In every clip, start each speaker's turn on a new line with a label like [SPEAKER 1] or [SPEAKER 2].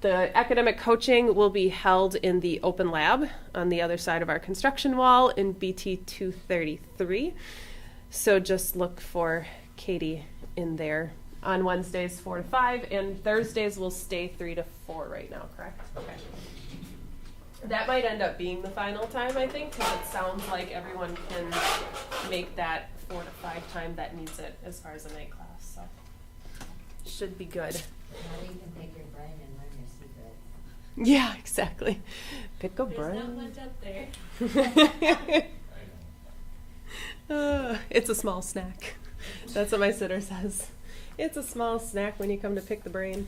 [SPEAKER 1] The academic coaching will be held in the open lab on the other side of our construction wall in BT 233. So just look for Katie in there on Wednesdays 4 to 5, and Thursdays will stay 3 to 4 right now, correct? Okay. That might end up being the final time, I think, because it sounds like everyone can make that 4 to 5 time that needs it as far as a night class. So should be good.
[SPEAKER 2] Now you can pick your brain and learn your secrets.
[SPEAKER 1] Yeah, exactly. Pick a brain.
[SPEAKER 2] There's not much up there.
[SPEAKER 1] It's a small snack. That's what my sitter says. It's a small snack when you come to pick the brain.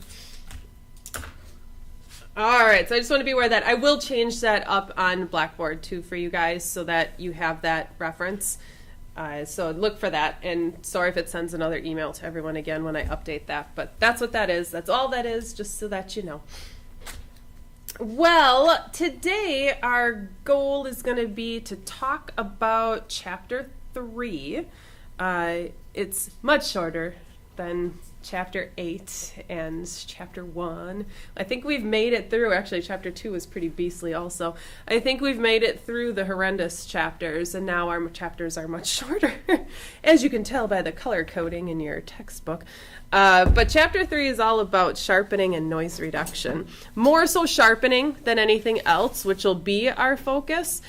[SPEAKER 1] All right, so I just want to be aware that I will change that up on Blackboard too for you guys so that you have that reference. So look for that, and sorry if it sends another email to everyone again when I update that, but that's what that is. That's all that is, just so that you know. Well, today our goal is going to be to talk about Chapter 3. It's much shorter than Chapter 8 and Chapter 1. I think we've made it through, actually Chapter 2 was pretty beastly also. I think we've made it through the horrendous chapters, and now our chapters are much shorter, as you can tell by the color coding in your textbook. But Chapter 3 is all about sharpening and noise reduction. More so sharpening than anything else, which will be our focus.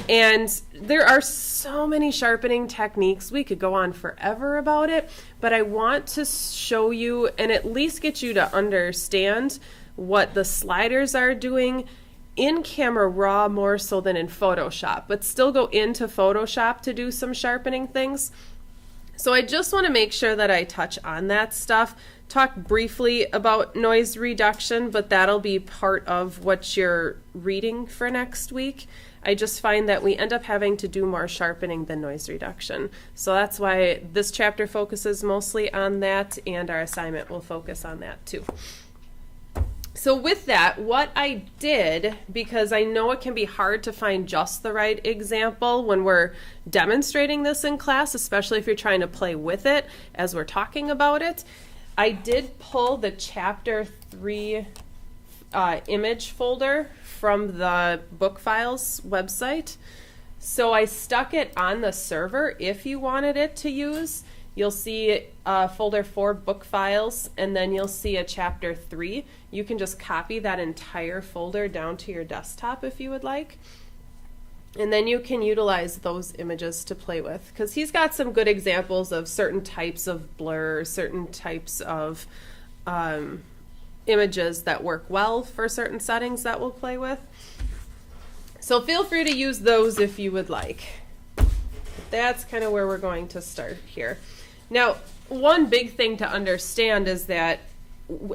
[SPEAKER 1] And there are so many sharpening techniques. We could go on forever about it, but I want to show you and at least get you to understand what the sliders are doing in Camera Raw more so than in Photoshop, but still go into Photoshop to do some sharpening things. So I just want to make sure that I touch on that stuff, talk briefly about noise reduction, but that'll be part of what you're reading for next week. I just find that we end up having to do more sharpening than noise reduction. So that's why this chapter focuses mostly on that, and our assignment will focus on that too. So with that, what I did, because I know it can be hard to find just the right example when we're demonstrating this in class, especially if you're trying to play with it as we're talking about it, I did pull the Chapter 3 image folder from the book files website. So I stuck it on the server if you wanted it to use. You'll see a folder for book files, and then you'll see a Chapter 3. You can just copy that entire folder down to your desktop if you would like. And then you can utilize those images to play with, because he's got some good examples of certain types of blur, certain types of images that work well for certain settings that we'll play with. So feel free to use those if you would like. That's kind of where we're going to start here. Now, one big thing to understand is that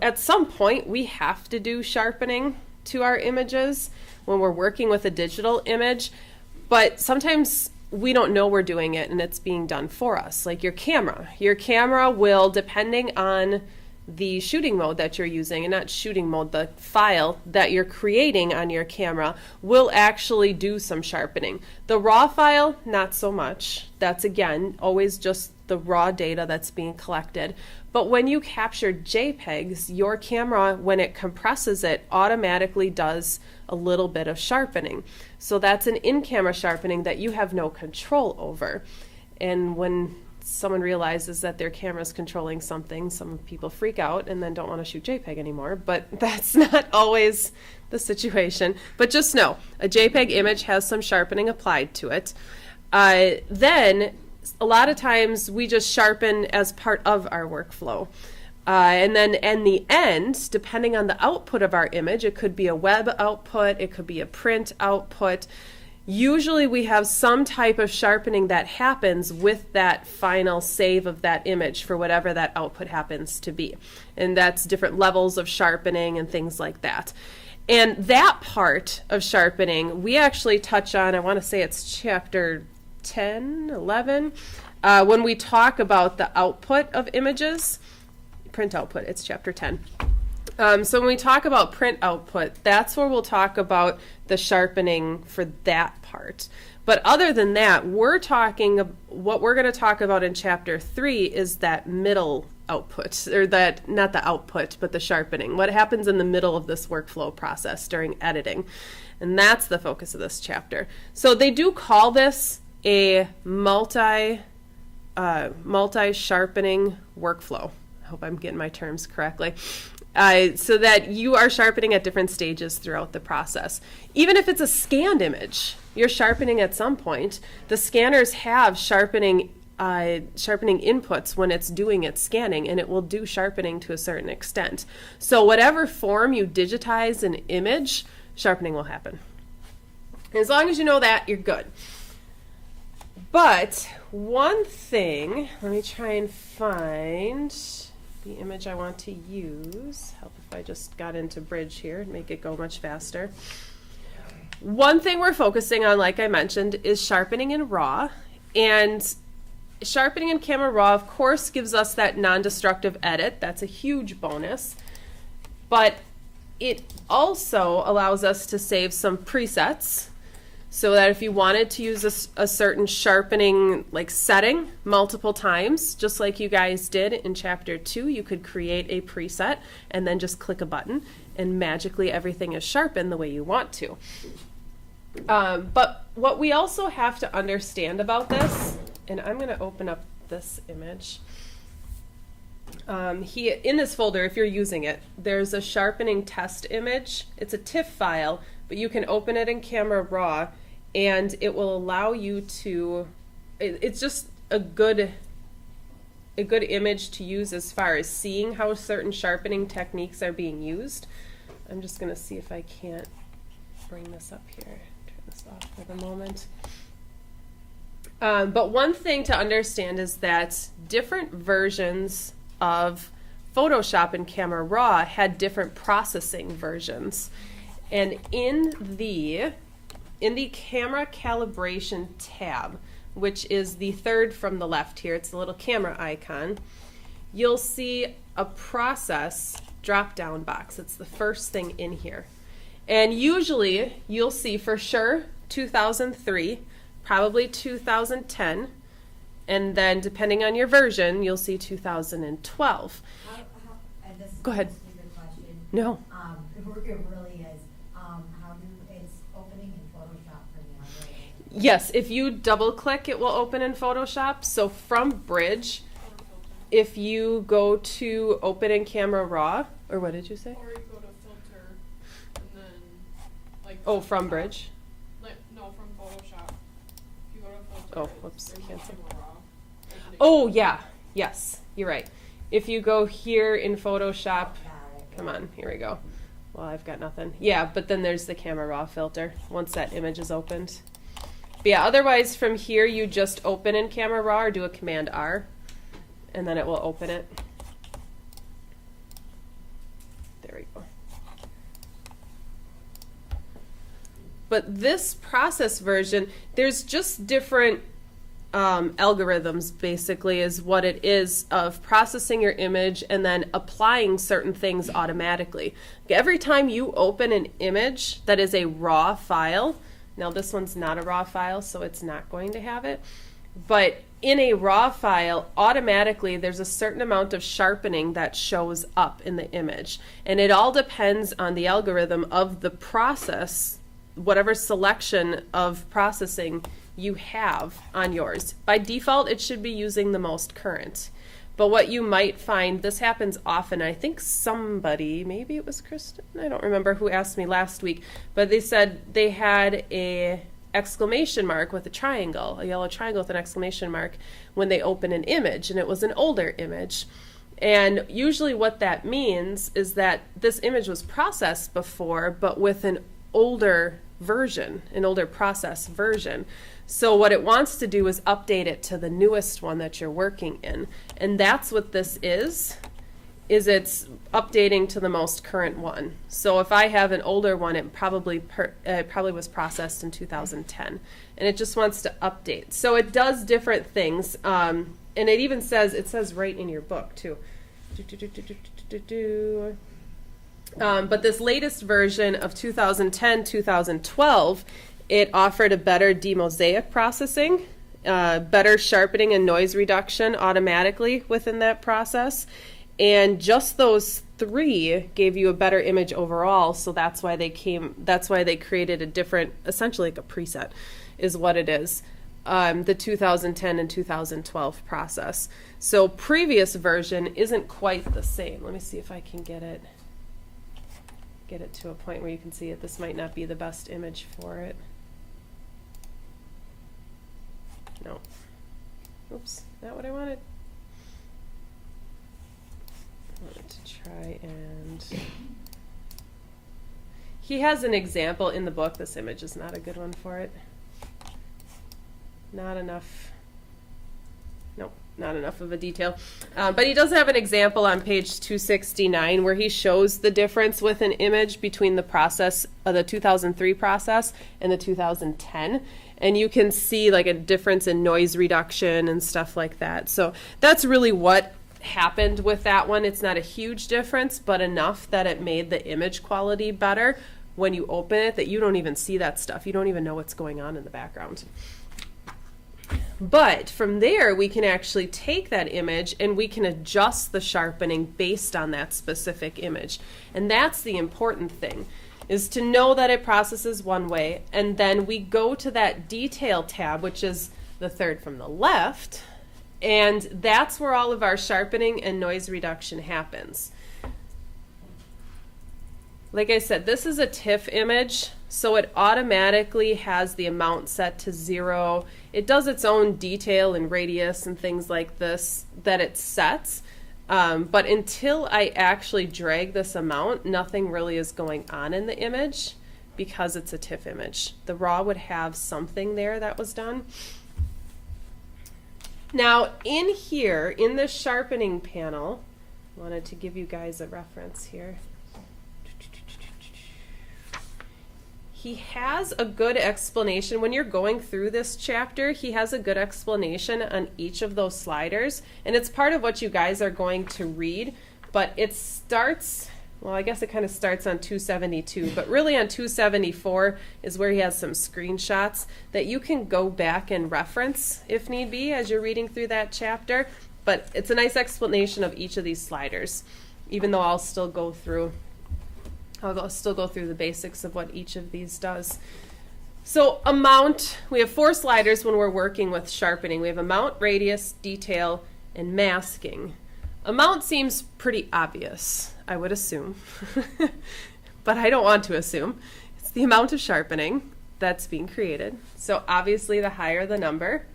[SPEAKER 1] at some point we have to do sharpening to our images when we're working with a digital image, but sometimes we don't know we're doing it and it's being done for us. Like your camera will, depending on the shooting mode that you're using, and not shooting mode, the file that you're creating on your camera will actually do some sharpening. The raw file, not so much. That's again always just the raw data that's being collected. But when you capture JPEGs, your camera, when it compresses it, automatically does a little bit of sharpening. So that's an in-camera sharpening that you have no control over. And when someone realizes that their camera's controlling something, some people freak out and then don't want to shoot JPEG anymore, but that's not always the situation. But just know, a JPEG image has some sharpening applied to it. Then, a lot of times we just sharpen as part of our workflow. And then in the end, depending on the output of our image, it could be a web output, it could be a print output. Usually we have some type of sharpening that happens with that final save of that image for whatever that output happens to be. And that's different levels of sharpening and things like that. And that part of sharpening, we actually touch on, I want to say it's Chapter 10, 11, when we talk about the output of images, print output, it's Chapter 10. So when we talk about print output, that's where we'll talk about the sharpening for that part. But other than that, what we're going to talk about in Chapter 3 is that middle output, or that, not the output, but the sharpening. What happens in the middle of this workflow process during editing. And that's the focus of this chapter. So they do call this a multi-sharpening workflow. I hope I'm getting my terms correctly. So that you are sharpening at different stages throughout the process. Even if it's a scanned image, you're sharpening at some point. The scanners have sharpening inputs when it's doing its scanning, and it will do sharpening to a certain extent. So whatever form you digitize an image, sharpening will happen. As long as you know that, you're good. But one thing, let me try and find the image I want to use. Help if I just got into Bridge here and make it go much faster. One thing we're focusing on, like I mentioned, is sharpening in RAW. And sharpening in Camera Raw, of course, gives us that non-destructive edit. That's a huge bonus. But it also allows us to save some presets, so that if you wanted to use a certain sharpening setting multiple times, just like you guys did in chapter 2, you could create a preset and then just click a button and magically everything is sharpened the way you want to. But what we also have to understand about this, and I'm going to open up this image. In this folder, if you're using it, there's a sharpening test image. It's a TIFF file, but you can open it in Camera Raw, and it will allow you to, it's just a good image to use as far as seeing how certain sharpening techniques are being used. I'm just going to see if I can't bring this up here. Turn this off for the moment. But one thing to understand is that different versions of Photoshop and Camera Raw had different processing versions. And in the camera calibration tab, which is the third from the left here, it's the little camera icon, you'll see a process drop-down box. It's the first thing in here. And usually you'll see for sure 2003, probably 2010, and then depending on your version, you'll see 2012. Go ahead. No.
[SPEAKER 2] It really is. It's opening in Photoshop for me already.
[SPEAKER 1] Yes, if you double click, it will open in Photoshop. So from Bridge, if you go to open in Camera Raw, or what did you say?
[SPEAKER 3] Or you go to filter, and then
[SPEAKER 1] Oh, from Bridge?
[SPEAKER 3] No, from Photoshop. If you go to filter,
[SPEAKER 1] Oh, whoops,
[SPEAKER 3] there's
[SPEAKER 1] cancel.
[SPEAKER 3] Camera Raw.
[SPEAKER 1] Oh, yeah. Yes, you're right. If you go here in Photoshop,
[SPEAKER 2] Got it.
[SPEAKER 1] come on, here we go. Well, I've got nothing. Yeah, but then there's the Camera Raw filter once that image is opened. But yeah, otherwise from here you just open in Camera Raw or do a Command R, and then it will open it. There we go. But this process version, there's just different algorithms, basically, is what it is, of processing your image and then applying certain things automatically. Every time you open an image that is a raw file, now this one's not a raw file, so it's not going to have it, but in a raw file, automatically there's a certain amount of sharpening that shows up in the image. And it all depends on the algorithm of the process, whatever selection of processing you have on yours. By default, it should be using the most current. But what you might find, this happens often, I think somebody, maybe it was Kristen, I don't remember who asked me last week, but they said they had a exclamation mark with a triangle, a yellow triangle with an exclamation mark when they open an image, and it was an older image. And usually what that means is that this image was processed before, but with an older version, an older process version. So what it wants to do is update it to the newest one that you're working in. And that's what this is it's updating to the most current one. So if I have an older one, it probably was processed in 2010. And it just wants to update. So it does different things. And it even says right in your book too. But this latest version of 2010, 2012, it offered a better demosaic processing, better sharpening and noise reduction automatically within that process. And just those 3 gave you a better image overall, so that's why they created a different, essentially like a preset is what it is, the 2010 and 2012 process. So previous version isn't quite the same. Let me see if I can get it to a point where you can see it. This might not be the best image for it. No. Oops, not what I wanted. I wanted to try and... He has an example in the book. This image is not a good one for it. Not enough. Nope, not enough of a detail. But he does have an example on page 269 where he shows the difference with an image between the process, the 2003 process and the 2010. And you can see like a difference in noise reduction and stuff like that. So that's really what happened with that one. It's not a huge difference, but enough that it made the image quality better when you open it that you don't even see that stuff. You don't even know what's going on in the background. But from there, we can actually take that image and we can adjust the sharpening based on that specific image. And that's the important thing, is to know that it processes one way, and then we go to that detail tab, which is the 3rd from the left, and that's where all of our sharpening and noise reduction happens. Like I said, this is a TIFF image, so it automatically has the amount set to 0. It does its own detail and radius and things like this that it sets. But until I actually drag this amount, nothing really is going on in the image because it's a TIFF image. The raw would have something there that was done. Now in here, in the sharpening panel, I wanted to give you guys a reference here. He has a good explanation. When you're going through this chapter, he has a good explanation on each of those sliders. And it's part of what you guys are going to read. But it starts, well, I guess it kind of starts on 272. But really on 274 is where he has some screenshots that you can go back and reference if need be as you're reading through that chapter. But it's a nice explanation of each of these sliders, even though I'll still go through the basics of what each of these does. So amount, we have 4 sliders when we're working with sharpening. We have amount, radius, detail, and masking. Amount seems pretty obvious, I would assume, but I don't want to assume. It's the amount of sharpening that's being created. So obviously the higher the number,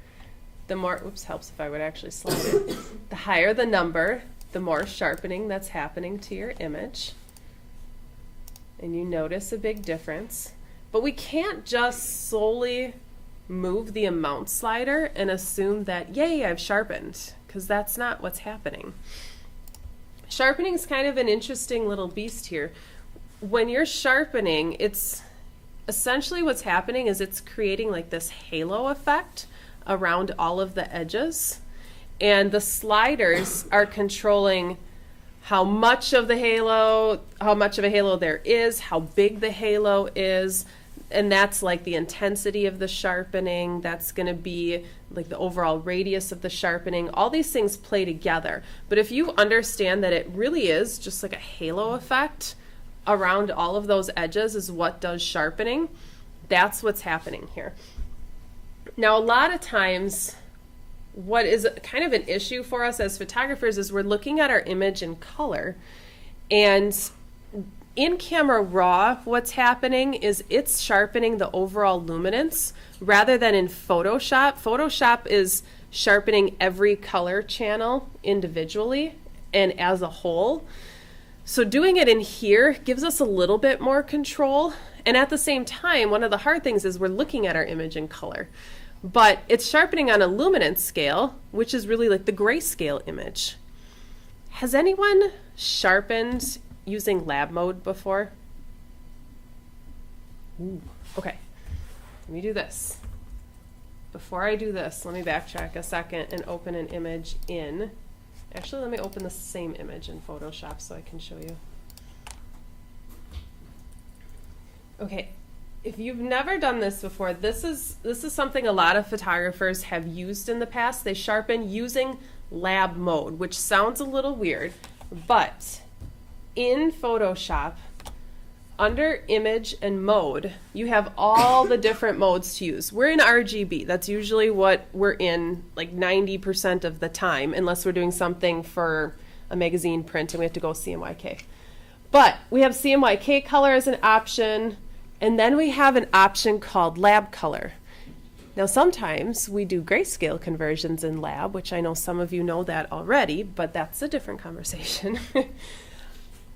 [SPEAKER 1] the more, oops, helps if I would actually slide it. The higher the number, the more sharpening that's happening to your image. And you notice a big difference. But we can't just solely move the amount slider and assume that, yay, I've sharpened, because that's not what's happening. Sharpening is kind of an interesting little beast here. When you're sharpening, it's essentially what's happening is it's creating like this halo effect around all of the edges. And the sliders are controlling how much of a halo there is, how big the halo is, and that's like the intensity of the sharpening. That's going to be like the overall radius of the sharpening. All these things play together. But if you understand that it really is just like a halo effect around all of those edges is what does sharpening, that's what's happening here. Now, a lot of times, what is kind of an issue for us as photographers is we're looking at our image in color, and in camera raw, what's happening is it's sharpening the overall luminance rather than in Photoshop. Photoshop is sharpening every color channel individually and as a whole. So doing it in here gives us a little bit more control. And at the same time, one of the hard things is we're looking at our image in color. But it's sharpening on a luminance scale, which is really like the grayscale image. Has anyone sharpened using lab mode before? Ooh, okay, let me do this. Before I do this, let me backtrack a second and open an image in, actually let me open the same image in Photoshop so I can show you. Okay, If you've never done this before, this is something a lot of photographers have used in the past. They sharpen using lab mode, which sounds a little weird, but in Photoshop, under image and mode, you have all the different modes to use. We're in RGB. That's usually what we're in like 90% of the time, unless we're doing something for a magazine print and we have to go CMYK. But we have CMYK color as an option, and then we have an option called lab color. Now sometimes we do grayscale conversions in lab, which I know some of you know that already, but that's a different conversation.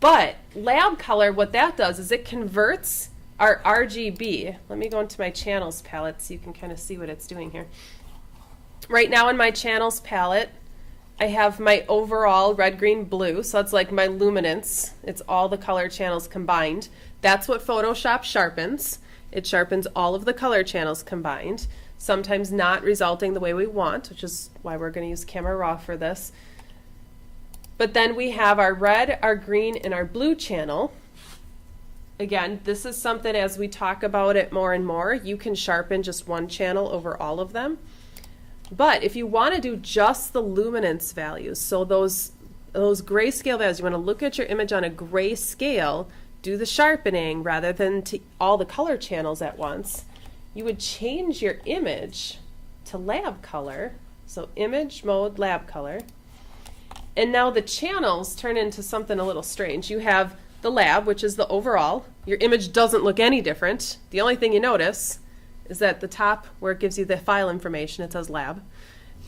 [SPEAKER 1] But lab color, what that does is it converts our RGB. Let me go into my channels palette so you can kind of see what it's doing here. Right now in my channels palette, I have my overall red, green, blue, so that's like my luminance. It's all the color channels combined. That's what Photoshop sharpens. It sharpens all of the color channels combined, sometimes not resulting the way we want, which is why we're going to use Camera Raw for this. But then we have our red, our green, and our blue channel. Again, this is something as we talk about it more and more, you can sharpen just one channel over all of them. But if you want to do just the luminance values, so those grayscale values, you want to look at your image on a gray scale, do the sharpening rather than to all the color channels at once, you would change your image to lab color. So image mode, lab color. And now the channels turn into something a little strange. You have the lab, which is the overall. Your image doesn't look any different. The only thing you notice is that the top where it gives you the file information, it says lab.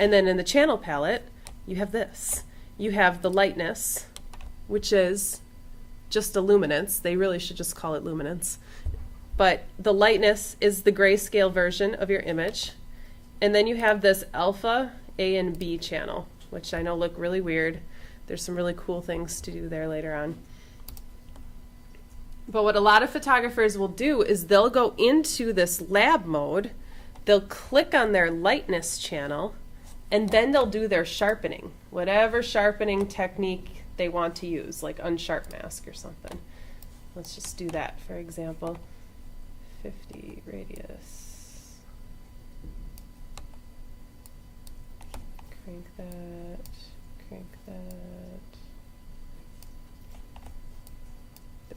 [SPEAKER 1] And then in the channel palette, you have this. You have the lightness, which is just a luminance. They really should just call it luminance. But the lightness is the grayscale version of your image. And then you have this alpha, A, and B channel, which I know look really weird. There's some really cool things to do there later on. But what a lot of photographers will do is they'll go into this lab mode, they'll click on their lightness channel, and then they'll do their sharpening, whatever sharpening technique they want to use, like unsharp mask or something. Let's just do that, for example. 50 radius. Crank that, crank that.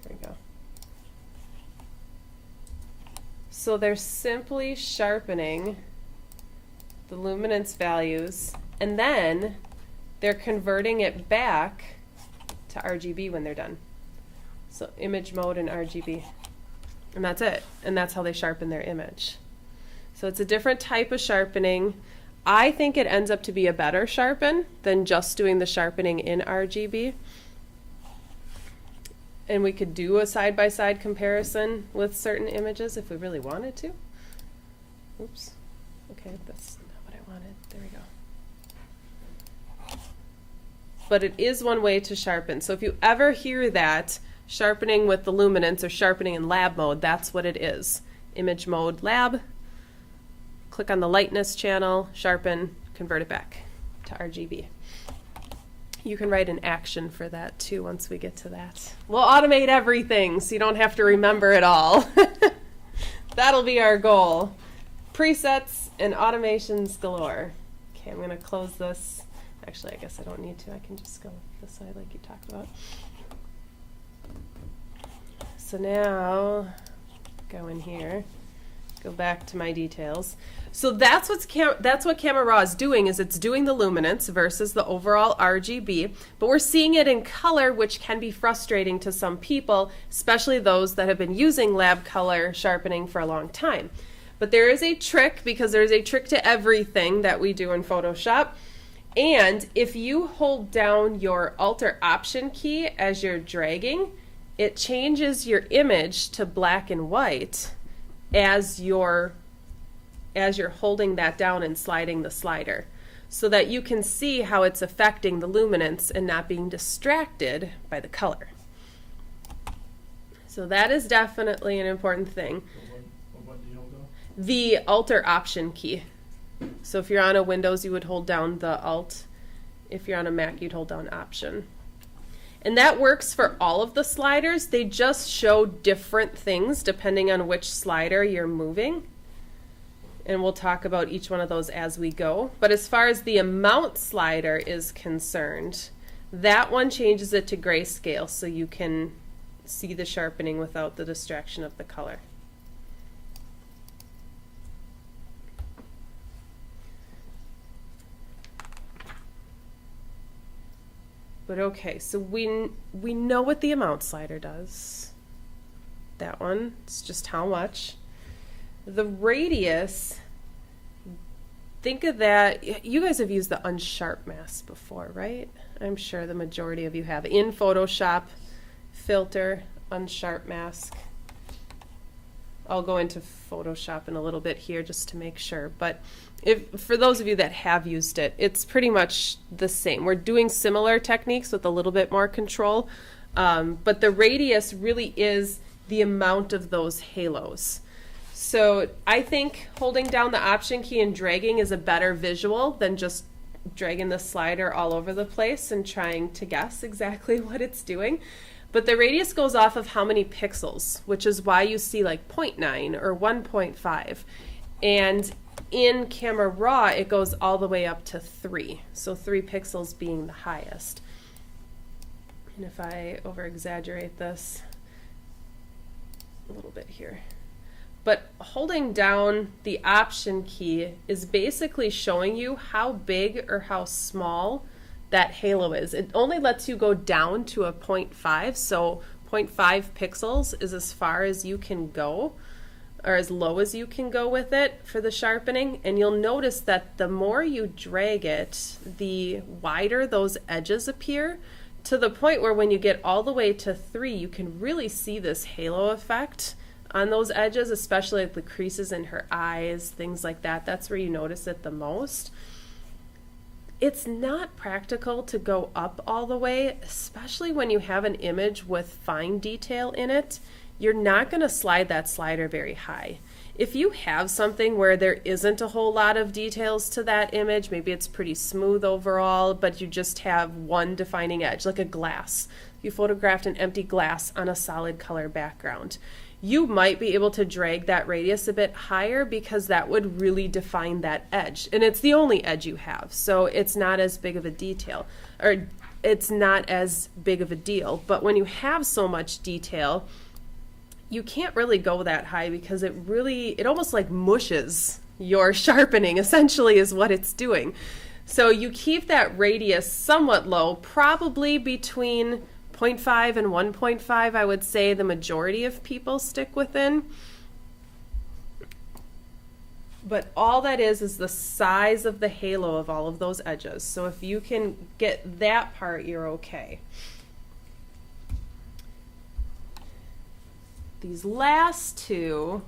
[SPEAKER 1] There we go. So they're simply sharpening the luminance values, and then they're converting it back to RGB when they're done. So image mode and RGB. And that's it. And that's how they sharpen their image. So it's a different type of sharpening. I think it ends up to be a better sharpen than just doing the sharpening in RGB. And we could do a side-by-side comparison with certain images if we really wanted to. Oops. Okay, that's not what I wanted. There we go. But it is one way to sharpen. So if you ever hear that, sharpening with the luminance or sharpening in lab mode, that's what it is. Image mode, lab. Click on the lightness channel, sharpen, convert it back to RGB. You can write an action for that too once we get to that. We'll automate everything so you don't have to remember it all. That'll be our goal. Presets and automations galore. Okay, I'm going to close this. Actually, I guess I don't need to. I can just go this side like you talked about. So now, go in here, go back to my details. So that's what Camera Raw is doing, is it's doing the luminance versus the overall RGB, but we're seeing it in color, which can be frustrating to some people, especially those that have been using lab color sharpening for a long time. But there is a trick, because there's a trick to everything that we do in Photoshop. And if you hold down your Alt or Option key as you're dragging, it changes your image to black and white as you're holding that down and sliding the slider, so that you can see how it's affecting the luminance and not being distracted by the color. So that is definitely an important thing.
[SPEAKER 4] What do you hold down?
[SPEAKER 1] The Alt or Option key. So if you're on a Windows, you would hold down the Alt. If you're on a Mac, you'd hold down Option. And that works for all of the sliders. They just show different things depending on which slider you're moving. And we'll talk about each one of those as we go. But as far as the amount slider is concerned, that one changes it to grayscale so you can see the sharpening without the distraction of the color. But okay, so we know what the amount slider does. That one, it's just how much. The radius, think of that, you guys have used the unsharp mask before, right? I'm sure the majority of you have. In Photoshop, filter, unsharp mask. I'll go into Photoshop in a little bit here just to make sure. But for those of you that have used it, it's pretty much the same. We're doing similar techniques with a little bit more control. But the radius really is the amount of those halos. So I think holding down the Option key and dragging is a better visual than just dragging the slider all over the place and trying to guess exactly what it's doing. But the radius goes off of how many pixels, which is why you see like 0.9 or 1.5. And in Camera Raw, it goes all the way up to 3. So 3 pixels being the highest. And if I over-exaggerate this a little bit here. But holding down the Option key is basically showing you how big or how small that halo is. It only lets you go down to a 0.5, so 0.5 pixels is as far as you can go, or as low as you can go with it for the sharpening. And you'll notice that the more you drag it, the wider those edges appear, to the point where when you get all the way to 3, you can really see this halo effect on those edges, especially like the creases in her eyes, things like that. That's where you notice it the most. It's not practical to go up all the way, especially when you have an image with fine detail in it. You're not going to slide that slider very high. If you have something where there isn't a whole lot of details to that image, maybe it's pretty smooth overall, but you just have one defining edge, like a glass. You photographed an empty glass on a solid color background. You might be able to drag that radius a bit higher because that would really define that edge. And it's the only edge you have, so it's not as big of a detail, or it's not as big of a deal. But when you have so much detail, you can't really go that high because it almost like mushes your sharpening, essentially, is what it's doing. So you keep that radius somewhat low, probably between 0.5 and 1.5, I would say the majority of people stick within. But all that is the size of the halo of all of those edges. So if you can get that part, you're okay. These last two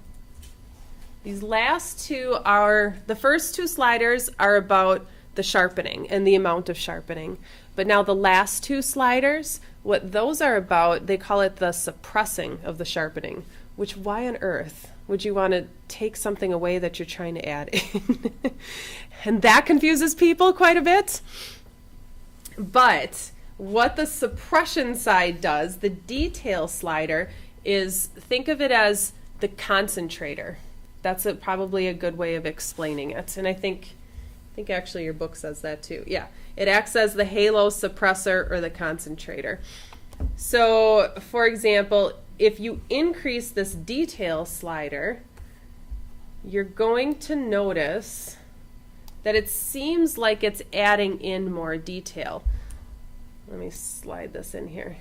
[SPEAKER 1] are, the first two sliders are about the sharpening and the amount of sharpening. But now the last two sliders, what those are about, they call it the suppressing of the sharpening, which why on earth would you want to take something away that you're trying to add in? And that confuses people quite a bit. But what the suppression side does, the detail slider, is think of it as the concentrator. That's probably a good way of explaining it. And I think actually your book says that too. Yeah, it acts as the halo suppressor or the concentrator. So, for example, if you increase this detail slider, you're going to notice that it seems like it's adding in more detail. Let me slide this in here.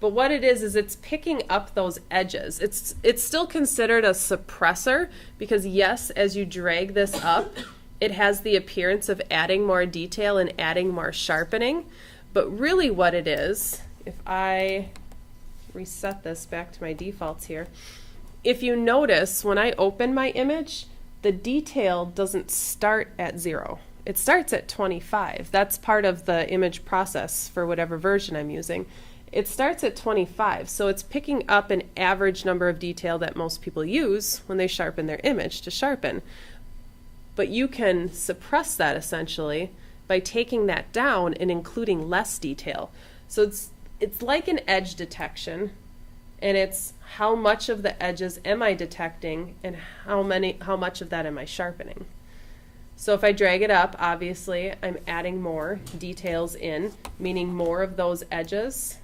[SPEAKER 1] But what it is it's picking up those edges. It's still considered a suppressor because, yes, as you drag this up, it has the appearance of adding more detail and adding more sharpening. But really what it is, if I reset this back to my defaults here, if you notice when I open my image, the detail doesn't start at 0. It starts at 25. That's part of the image process for whatever version I'm using. It starts at 25, so it's picking up an average number of detail that most people use when they sharpen their image to sharpen. But you can suppress that essentially by taking that down and including less detail. So it's it's like an edge detection, and it's how much of the edges am I detecting and how much of that am I sharpening. So if I drag it up, obviously I'm adding more details in, meaning more of those edges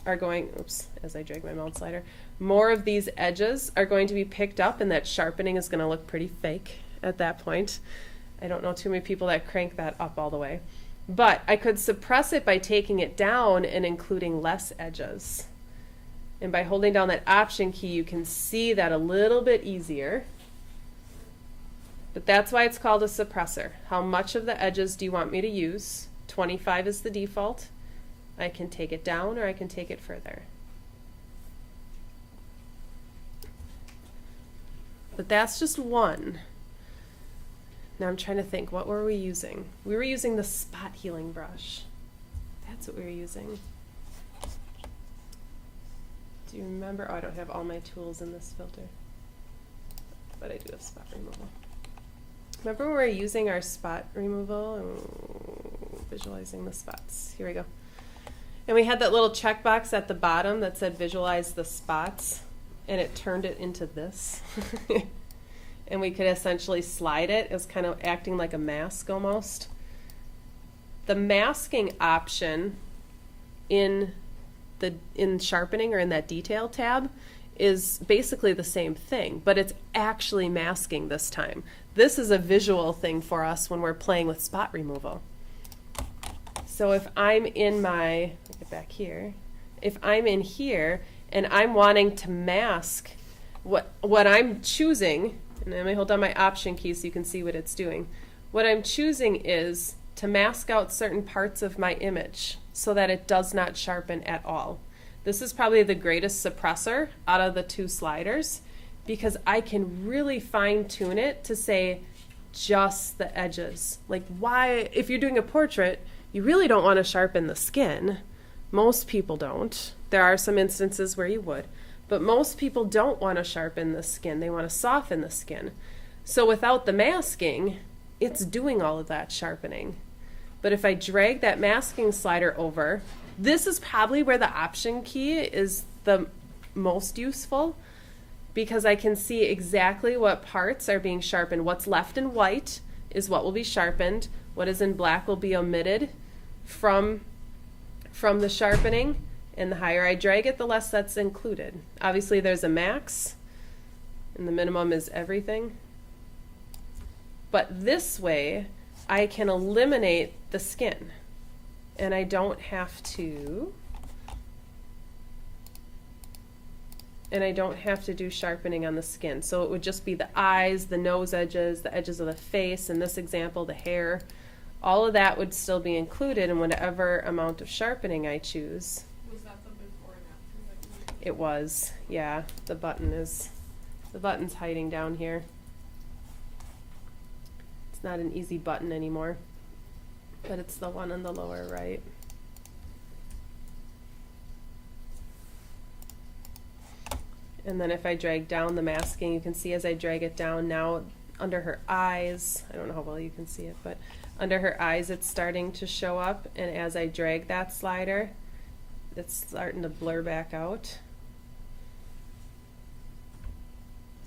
[SPEAKER 1] are going, oops, as I drag my mouse slider, more of these edges are going to be picked up, and that sharpening is going to look pretty fake at that point. I don't know too many people that crank that up all the way. But I could suppress it by taking it down and including less edges. And by holding down that Option key, you can see that a little bit easier. But that's why it's called a suppressor. How much of the edges do you want me to use? 25 is the default. I can take it down or I can take it further. But that's just one. Now I'm trying to think, what were we using? We were using the spot healing brush. That's what we were using. Do you remember? Oh, I don't have all my tools in this filter. But I do have spot removal. Remember when we were using our spot removal and visualizing the spots? Here we go. And we had that little checkbox at the bottom that said visualize the spots, and it turned it into this. And we could essentially slide it. It was kind of acting like a mask almost. The masking option in sharpening or in that detail tab is basically the same thing, but it's actually masking this time. This is a visual thing for us when we're playing with spot removal. So if I'm in my, let me get back here, if I'm in here and I'm wanting to mask what I'm choosing, and let me hold down my Option key so you can see what it's doing. What I'm choosing is to mask out certain parts of my image so that it does not sharpen at all. This is probably the greatest suppressor out of the two sliders because I can really fine tune it to say just the edges. Like why, if you're doing a portrait, you really don't want to sharpen the skin. Most people don't. There are some instances where you would. But most people don't want to sharpen the skin. They want to soften the skin. So without the masking, it's doing all of that sharpening. But if I drag that masking slider over, this is probably where the Option key is the most useful because I can see exactly what parts are being sharpened. What's left in white is what will be sharpened. What is in black will be omitted from the sharpening. And the higher I drag it, the less that's included. Obviously, there's a max, and the minimum is everything. But this way, I can eliminate the skin, and I don't have to do sharpening on the skin. So it would just be the eyes, the nose edges, the edges of the face, in this example, the hair. All of that would still be included in whatever amount of sharpening I choose.
[SPEAKER 3] Was that the before and after that you
[SPEAKER 1] It was, yeah. The button's hiding down here. It's not an easy button anymore, but it's the one on the lower right. And then if I drag down the masking, you can see as I drag it down now under her eyes, I don't know how well you can see it, but under her eyes it's starting to show up, and as I drag that slider, it's starting to blur back out.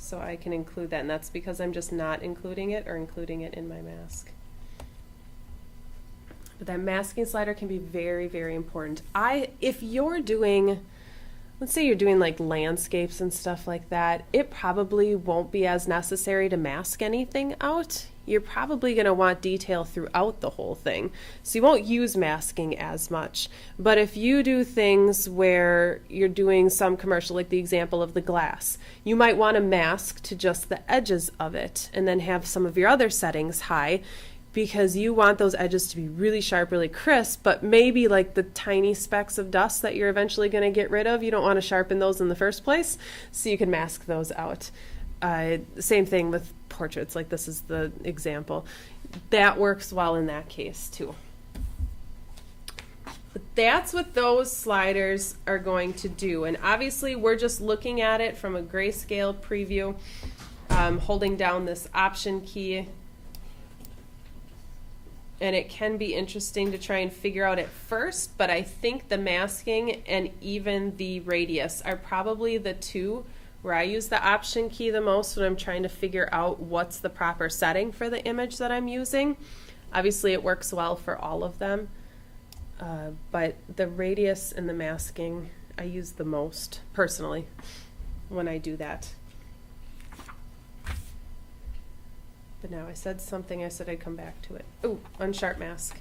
[SPEAKER 1] So I can include that, and that's because I'm just not including it or including it in my mask. But that masking slider can be very, very important. If you're doing, let's say you're doing like landscapes and stuff like that, it probably won't be as necessary to mask anything out. You're probably going to want detail throughout the whole thing. So you won't use masking as much. But if you do things where you're doing some commercial, like the example of the glass, you might want to mask to just the edges of it and then have some of your other settings high because you want those edges to be really sharp, really crisp, but maybe like the tiny specks of dust that you're eventually going to get rid of, you don't want to sharpen those in the first place, so you can mask those out. Same thing with portraits, like this is the example. That works well in that case too. But that's what those sliders are going to do. And obviously we're just looking at it from a grayscale preview, holding down this Option key. and it can be interesting to try and figure out at first, but I think the masking and even the radius are probably the two where I use the option key the most when I'm trying to figure out what's the proper setting for the image that I'm using. Obviously it works well for all of them, but the radius and the masking I use the most personally when I do that. But now I said something, I said I'd come back to it. Ooh, unsharp mask.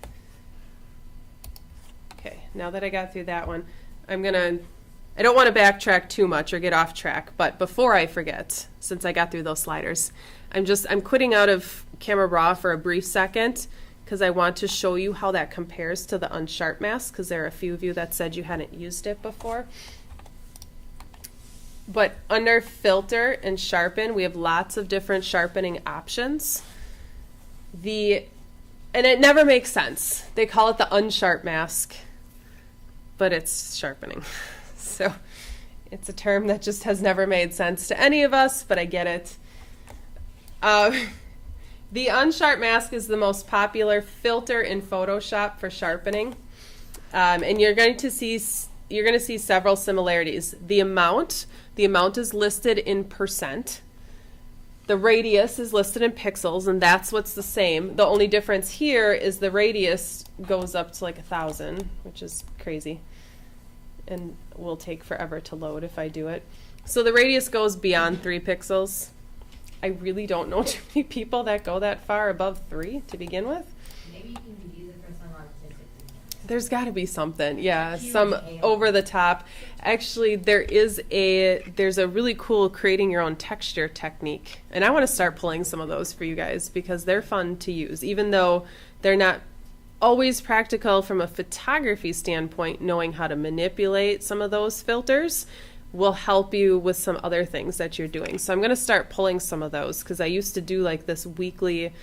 [SPEAKER 1] Okay, now that I got through that one, I don't want to backtrack too much or get off track, but before I forget, since I got through those sliders, I'm quitting out of Camera Raw for a brief second because I want to show you how that compares to the unsharp mask, because there are a few of you that said you hadn't used it before. But under filter and sharpen, we have lots of different sharpening options. And it never makes sense. They call it the unsharp mask, but it's sharpening. So it's a term that just has never made sense to any of us, but I get it. The unsharp mask is the most popular filter in Photoshop for sharpening. And you're going to see several similarities. The amount is listed in %. The radius is listed in pixels, and that's what's the same. The only difference here is the radius goes up to like 1,000, which is crazy, and will take forever to load if I do it. So the radius goes beyond 3 pixels. I really don't know too many people that go that far above 3 to begin with.
[SPEAKER 2] Maybe you can use it for some artistic reasons.
[SPEAKER 1] There's got to be something, yeah,
[SPEAKER 2] Huge
[SPEAKER 1] some
[SPEAKER 2] hail.
[SPEAKER 1] over the top. Actually, there's a really cool creating your own texture technique, and I want to start pulling some of those for you guys because they're fun to use, even though they're not always practical from a photography standpoint. Knowing how to manipulate some of those filters will help you with some other things that you're doing. So I'm going to start pulling some of those because I used to do like this weekly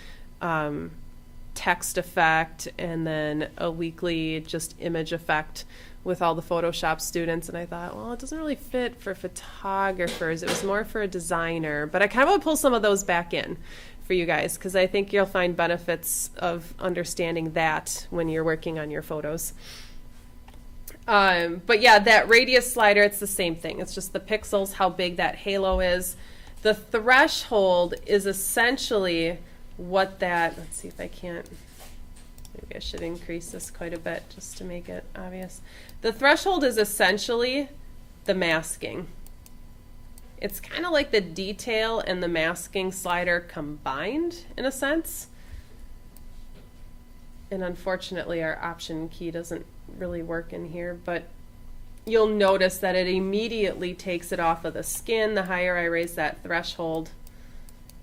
[SPEAKER 1] text effect and then a weekly just image effect with all the Photoshop students, and I thought, well, it doesn't really fit for photographers. It was more for a designer, but I kind of want to pull some of those back in for you guys because I think you'll find benefits of understanding that when you're working on your photos. But yeah, that radius slider, it's the same thing. It's just the pixels, how big that halo is. The threshold is essentially what that, let's see if I can't, maybe I should increase this quite a bit just to make it obvious. The threshold is essentially the masking. It's kind of like the detail and the masking slider combined in a sense. And unfortunately our option key doesn't really work in here, but you'll notice that it immediately takes it off of the skin the higher I raise that threshold,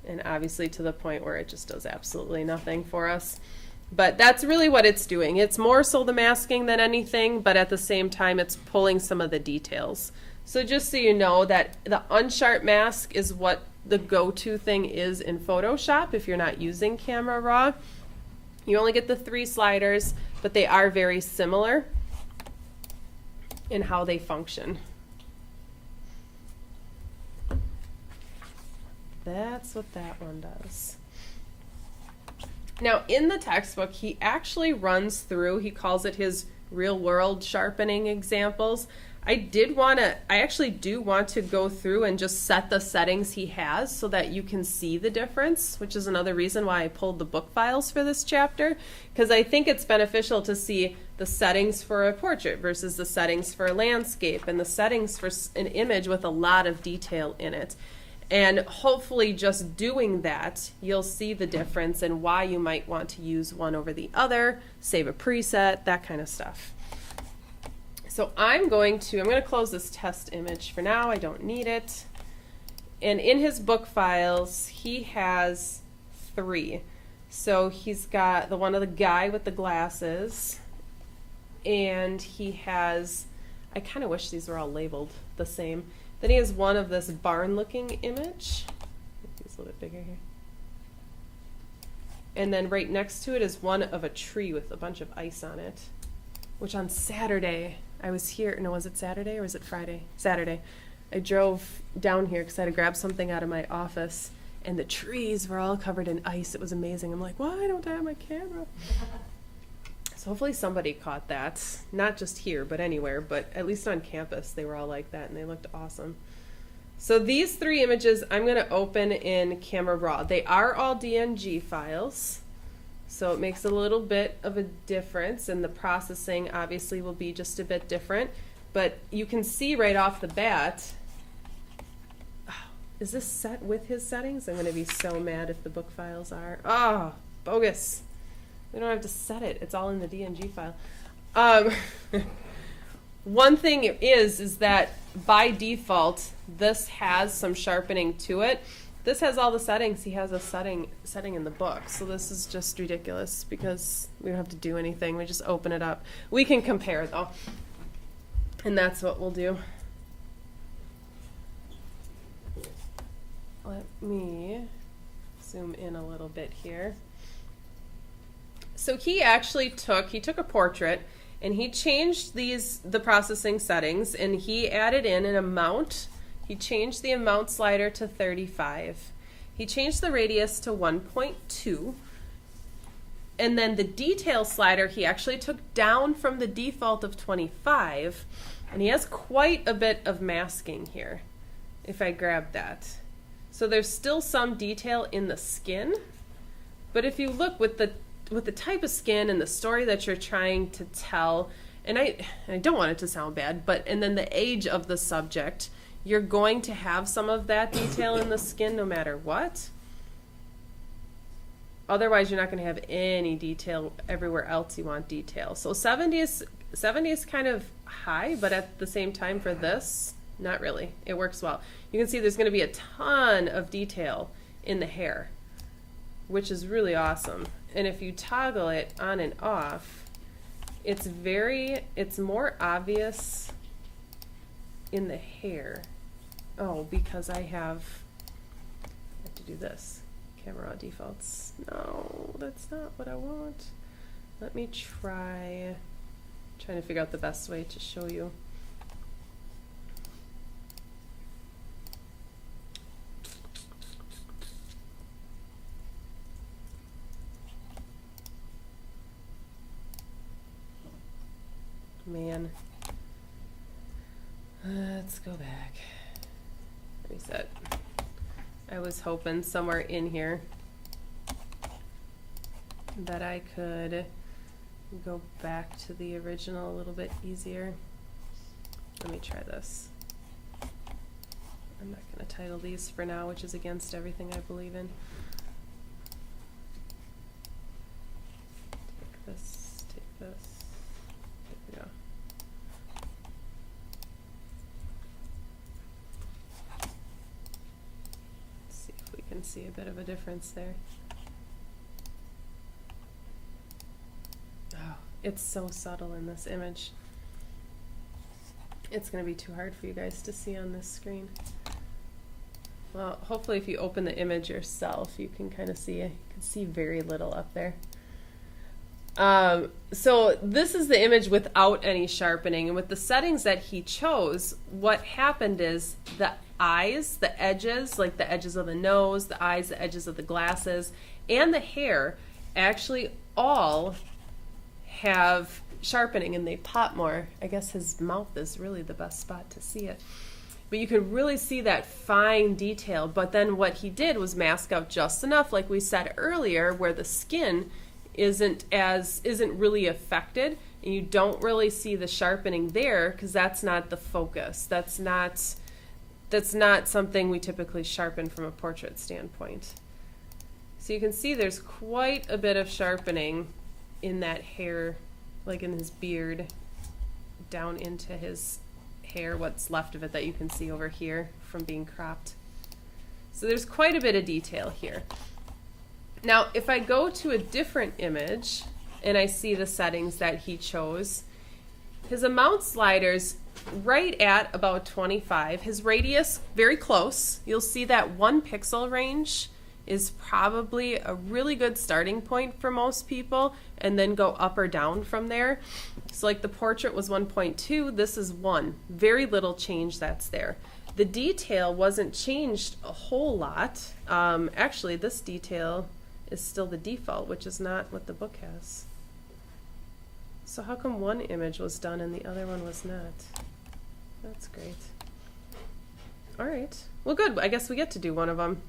[SPEAKER 1] and obviously to the point where it just does absolutely nothing for us. But that's really what it's doing. It's more so the masking than anything, but at the same time it's pulling some of the details. So just so you know that the unsharp mask is what the go-to thing is in Photoshop if you're not using Camera Raw. You only get the 3 sliders, but they are very similar in how they function. That's what that one does. Now in the textbook, he actually runs through, he calls it his real world sharpening examples. I actually do want to go through and just set the settings he has so that you can see the difference, which is another reason why I pulled the book files for this chapter, because I think it's beneficial to see the settings for a portrait versus the settings for a landscape and the settings for an image with a lot of detail in it. And hopefully just doing that, you'll see the difference and why you might want to use one over the other, save a preset, that kind of stuff. So I'm going to close this test image for now. I don't need it. And in his book files, he has 3. So he's got the one of the guy with the glasses, and he has, I kind of wish these were all labeled the same. Then he has one of this barn-looking image. It's a little bit bigger here. And then right next to it is one of a tree with a bunch of ice on it, which on Saturday, I was here. No, was it Saturday or was it Friday? Saturday. I drove down here because I had to grab something out of my office, and the trees were all covered in ice. It was amazing. I'm like, why don't I have my camera? So hopefully somebody caught that. Not just here, but anywhere, but at least on campus they were all like that and they looked awesome. So these 3 images I'm going to open in Camera Raw. They are all DNG files, so it makes a little bit of a difference, and the processing obviously will be just a bit different. But you can see right off the bat, is this set with his settings? I'm going to be so mad if the book files are. Oh, bogus. We don't have to set it. It's all in the DNG file. One thing is that by default, this has some sharpening to it. This has all the settings. He has a setting in the book. So this is just ridiculous because we don't have to do anything. We just open it up. We can compare though. And that's what we'll do. Let me zoom in a little bit here. So he actually took a portrait and he changed the processing settings, and he added in an amount. He changed the amount slider to 35. He changed the radius to 1.2. And then the detail slider he actually took down from the default of 25. And he has quite a bit of masking here, if I grab that. So there's still some detail in the skin, but if you look with the type of skin and the story that you're trying to tell, and I don't want it to sound bad, and then the age of the subject, you're going to have some of that detail in the skin no matter what. Otherwise, you're not going to have any detail everywhere else you want detail. So 70 is kind of high, but at the same time for this, not really. It works well. You can see there's going to be a ton of detail in the hair, which is really awesome. And if you toggle it on and off, it's more obvious in the hair. Oh, because I have to do this. Camera raw defaults. No, that's not what I want. Let me trying to figure out the best way to show you. Man, let's go back. Reset. I was hoping somewhere in here that I could go back to the original a little bit easier. Let me try this. I'm not going to title these for now, which is against everything I believe in. Take this, take this. There we go. Let's see if we can see a bit of a difference there. Oh, it's so subtle in this image. It's going to be too hard for you guys to see on this screen. Well, hopefully if you open the image yourself, you can kind of see it. You can see very little up there. So this is the image without any sharpening, and with the settings that he chose, what happened is the eyes, the edges, like the edges of the nose, the eyes, the edges of the glasses, and the hair actually all have sharpening, and they pop more. I guess his mouth is really the best spot to see it. But you can really see that fine detail. But then what he did was mask out just enough, like we said earlier, where the skin isn't really affected, and you don't really see the sharpening there because that's not the focus. That's not something we typically sharpen from a portrait standpoint. So you can see there's quite a bit of sharpening in that hair, like in his beard, down into his hair, what's left of it that you can see over here from being cropped. So there's quite a bit of detail here. Now, if I go to a different image and I see the settings that he chose, his amount slider's right at about 25. His radius, very close. You'll see that 1 pixel range is probably a really good starting point for most people, and then go up or down from there. So like the portrait was 1.2, this is 1. Very little change that's there. The detail wasn't changed a whole lot. Actually, this detail is still the default, which is not what the book has. So how come one image was done and the other one was not? That's great. All right. Well, good. I guess we get to do one of them.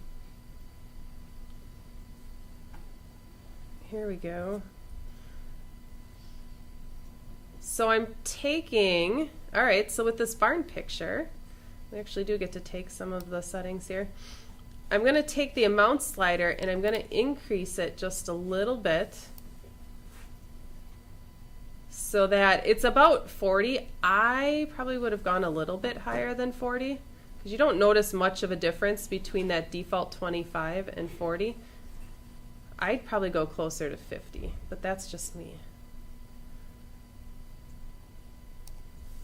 [SPEAKER 1] Here we go. So I'm taking, all right, so with this barn picture, we actually do get to take some of the settings here. I'm going to take the amount slider and I'm going to increase it just a little bit so that it's about 40. I probably would have gone a little bit higher than 40 because you don't notice much of a difference between that default 25 and 40. I'd probably go closer to 50, but that's just me.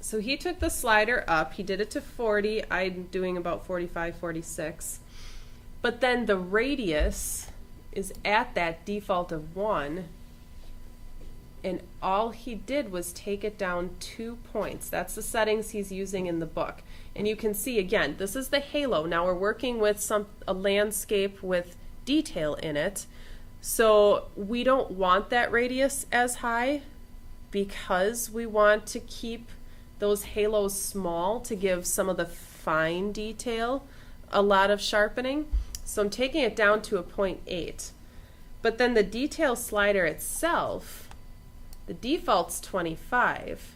[SPEAKER 1] So he took the slider up, he did it to 40, I'm doing about 45, 46. But then the radius is at that default of 1, and all he did was take it down 2 points. That's the settings he's using in the book. And you can see, again, this is the halo. Now we're working with a landscape with detail in it. So we don't want that radius as high because we want to keep those halos small to give some of the fine detail a lot of sharpening. So I'm taking it down to a 0.8. But then the detail slider itself, the default's 25,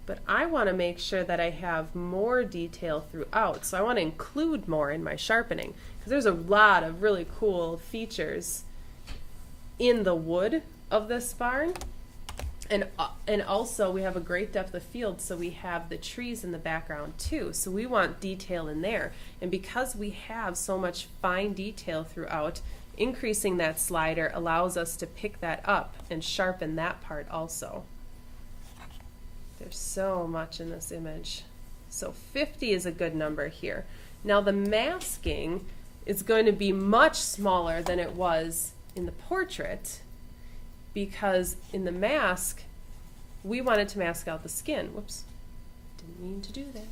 [SPEAKER 1] but I want to make sure that I have more detail throughout. So I want to include more in my sharpening because there's a lot of really cool features in the wood of this barn. And also we have a great depth of field, so we have the trees in the background too. So we want detail in there. And because we have so much fine detail throughout, increasing that slider allows us to pick that up and sharpen that part also. There's so much in this image. So 50 is a good number here. Now the masking is going to be much smaller than it was in the portrait, because in the mask, we wanted to mask out the skin. Whoops, didn't mean to do that.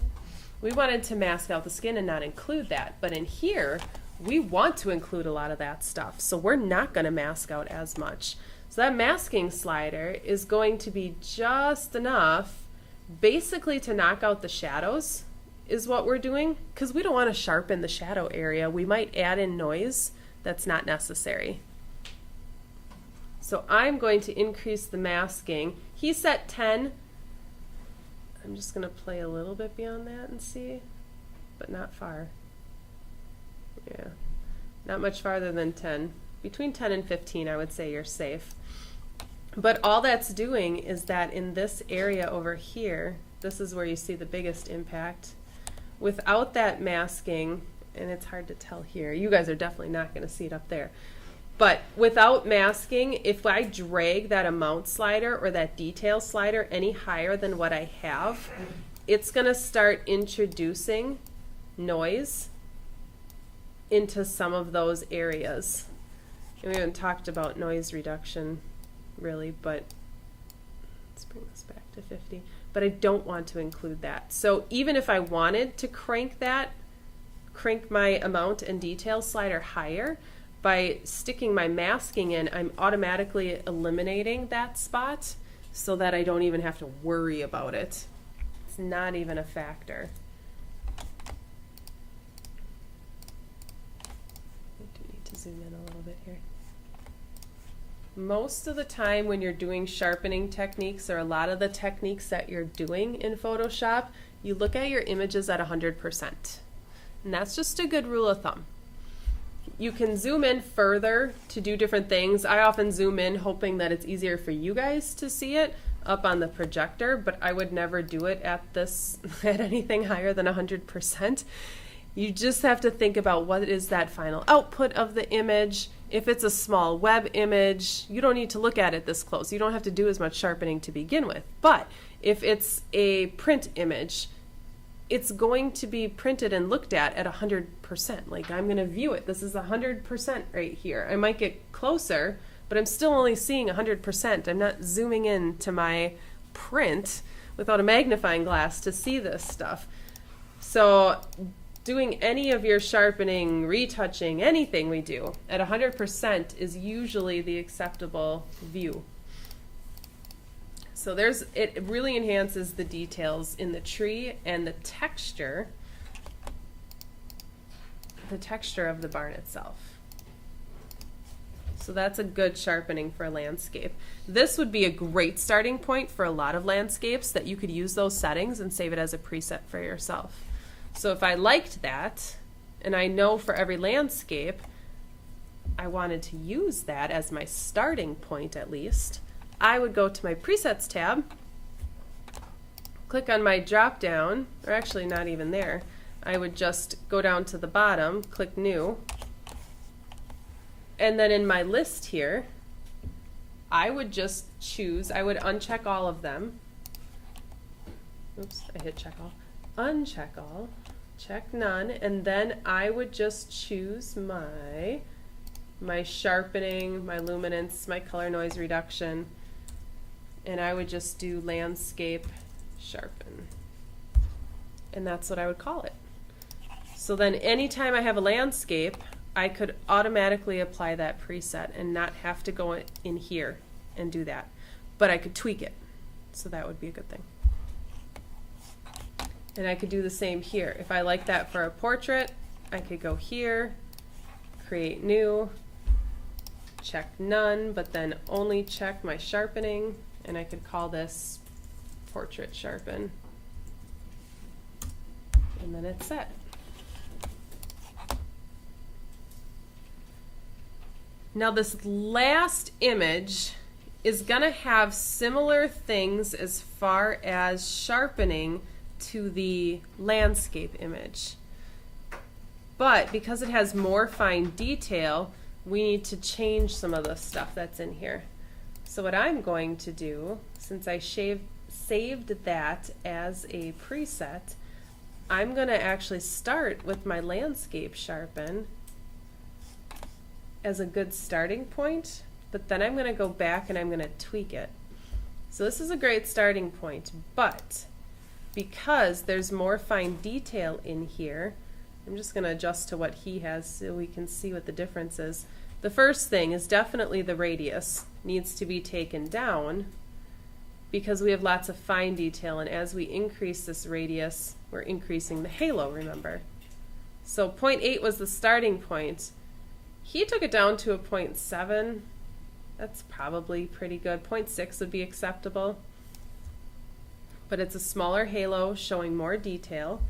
[SPEAKER 1] We wanted to mask out the skin and not include that. But in here, we want to include a lot of that stuff. So we're not going to mask out as much. So that masking slider is going to be just enough basically to knock out the shadows is what we're doing, because we don't want to sharpen the shadow area. We might add in noise that's not necessary. So I'm going to increase the masking. He set 10. I'm just going to play a little bit beyond that and see, but not far. Yeah, not much farther than 10. Between 10 and 15, I would say you're safe. But all that's doing is that in this area over here, this is where you see the biggest impact. Without that masking, and it's hard to tell here, you guys are definitely not going to see it up there. But without masking, if I drag that amount slider or that detail slider any higher than what I have, it's going to start introducing noise into some of those areas. And we haven't talked about noise reduction really, but let's bring this back to 50. But I don't want to include that. So even if I wanted to crank my amount and detail slider higher, by sticking my masking in, I'm automatically eliminating that spot so that I don't even have to worry about it. It's not even a factor. I do need to zoom in a little bit here. Most of the time when you're doing sharpening techniques, or a lot of the techniques that you're doing in Photoshop, you look at your images at 100%. And that's just a good rule of thumb. You can zoom in further to do different things. I often zoom in hoping that it's easier for you guys to see it up on the projector, but I would never do it at anything higher than 100%. You just have to think about what is that final output of the image. If it's a small web image, you don't need to look at it this close. You don't have to do as much sharpening to begin with. But if it's a print image, it's going to be printed and looked at 100%. Like, I'm going to view it. This is 100% right here. I might get closer, but I'm still only seeing 100%. I'm not zooming in to my print without a magnifying glass to see this stuff. So doing any of your sharpening, retouching, anything we do at 100% is usually the acceptable view. So it really enhances the details in the tree and the texture of the barn itself. So that's a good sharpening for a landscape. This would be a great starting point for a lot of landscapes that you could use those settings and save it as a preset for yourself. So if I liked that, and I know for every landscape, I wanted to use that as my starting point at least, I would go to my presets tab, click on my drop down, or actually not even there. I would just go down to the bottom, click new, and then in my list here, I would just choose, I would uncheck all of them. Oops, I hit check all. Uncheck all, check none, and then I would just choose my sharpening, my luminance, my color noise reduction, and I would just do landscape sharpen. And that's what I would call it. So then anytime I have a landscape, I could automatically apply that preset and not have to go in here and do that. But I could tweak it. So that would be a good thing. And I could do the same here. If I like that for a portrait, I could go here, create new, check none, but then only check my sharpening, and I could call this portrait sharpen. And then it's set. Now this last image is going to have similar things as far as sharpening to the landscape image. But because it has more fine detail, we need to change some of the stuff that's in here. So what I'm going to do, since I saved that as a preset, I'm going to actually start with my landscape sharpen as a good starting point, but then I'm going to go back and I'm going to tweak it. So this is a great starting point, but because there's more fine detail in here, I'm just going to adjust to what he has so we can see what the difference is. The first thing is definitely the radius needs to be taken down because we have lots of fine detail, and as we increase this radius, we're increasing the halo, remember. So 0.8 was the starting point. He took it down to a 0.7. That's probably pretty good. 0.6 would be acceptable. But it's a smaller halo showing more detail.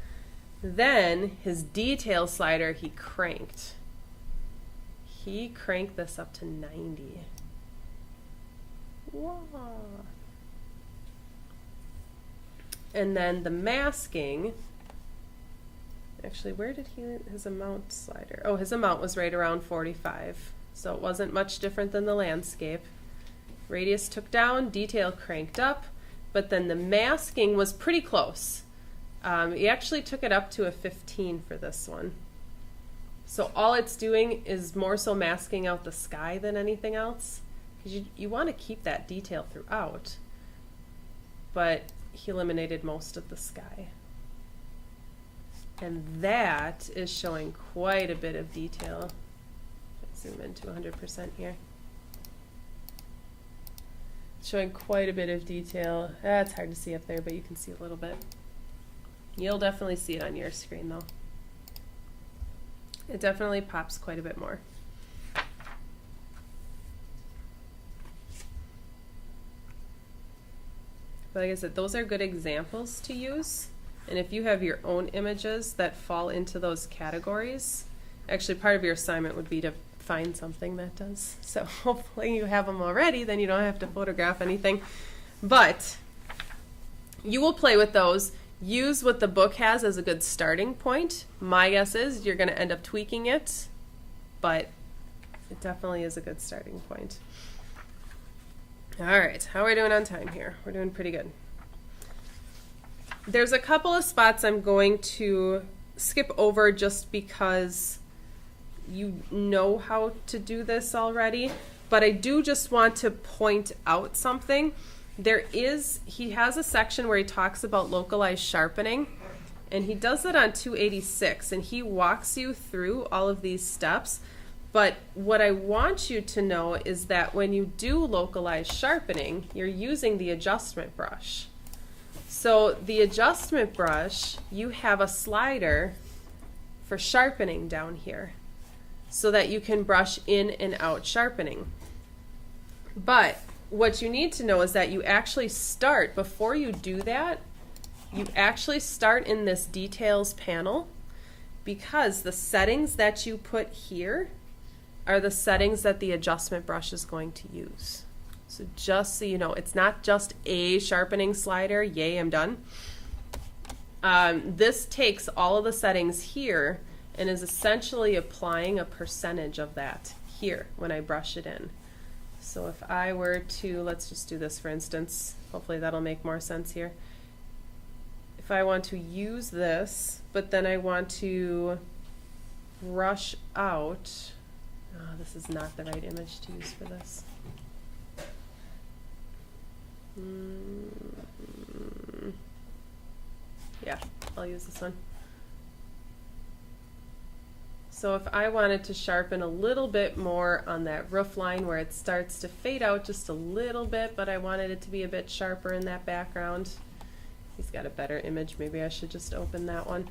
[SPEAKER 1] Then his detail slider he cranked. He cranked this up to 90. Wow. And then the masking, actually, where did his amount slider? Oh, his amount was right around 45. So it wasn't much different than the landscape. Radius took down, detail cranked up, but then the masking was pretty close. He actually took it up to a 15 for this one. So all it's doing is more so masking out the sky than anything else. Because you want to keep that detail throughout. But he eliminated most of the sky. And that is showing quite a bit of detail. Let's zoom into 100% here. Showing quite a bit of detail. That's hard to see up there, but you can see a little bit. You'll definitely see it on your screen though. It definitely pops quite a bit more. But like I said, those are good examples to use. And if you have your own images that fall into those categories, actually part of your assignment would be to find something that does. So hopefully you have them already, then you don't have to photograph anything. But you will play with those. Use what the book has as a good starting point. My guess is you're going to end up tweaking it, but it definitely is a good starting point. All right, how are we doing on time here? We're doing pretty good. There's a couple of spots I'm going to skip over just because you know how to do this already, but I do just want to point out something. He has a section where he talks about localized sharpening, And he does it on 286, and he walks you through all of these steps. But what I want you to know is that when you do localized sharpening, you're using the adjustment brush. So the adjustment brush, you have a slider for sharpening down here so that you can brush in and out sharpening. But what you need to know is that you actually start, before you do that, you actually start in this details panel, because the settings that you put here are the settings that the adjustment brush is going to use. So just so you know, it's not just a sharpening slider, yay, I'm done. This takes all of the settings here and is essentially applying a percentage of that here when I brush it in. So if I were to, let's just do this for instance, hopefully that'll make more sense here. If I want to use this, but then I want to brush out, oh, this is not the right image to use for this. Yeah, I'll use this one. So if I wanted to sharpen a little bit more on that roof line where it starts to fade out just a little bit, but I wanted it to be a bit sharper in that background. He's got a better image, maybe I should just open that one.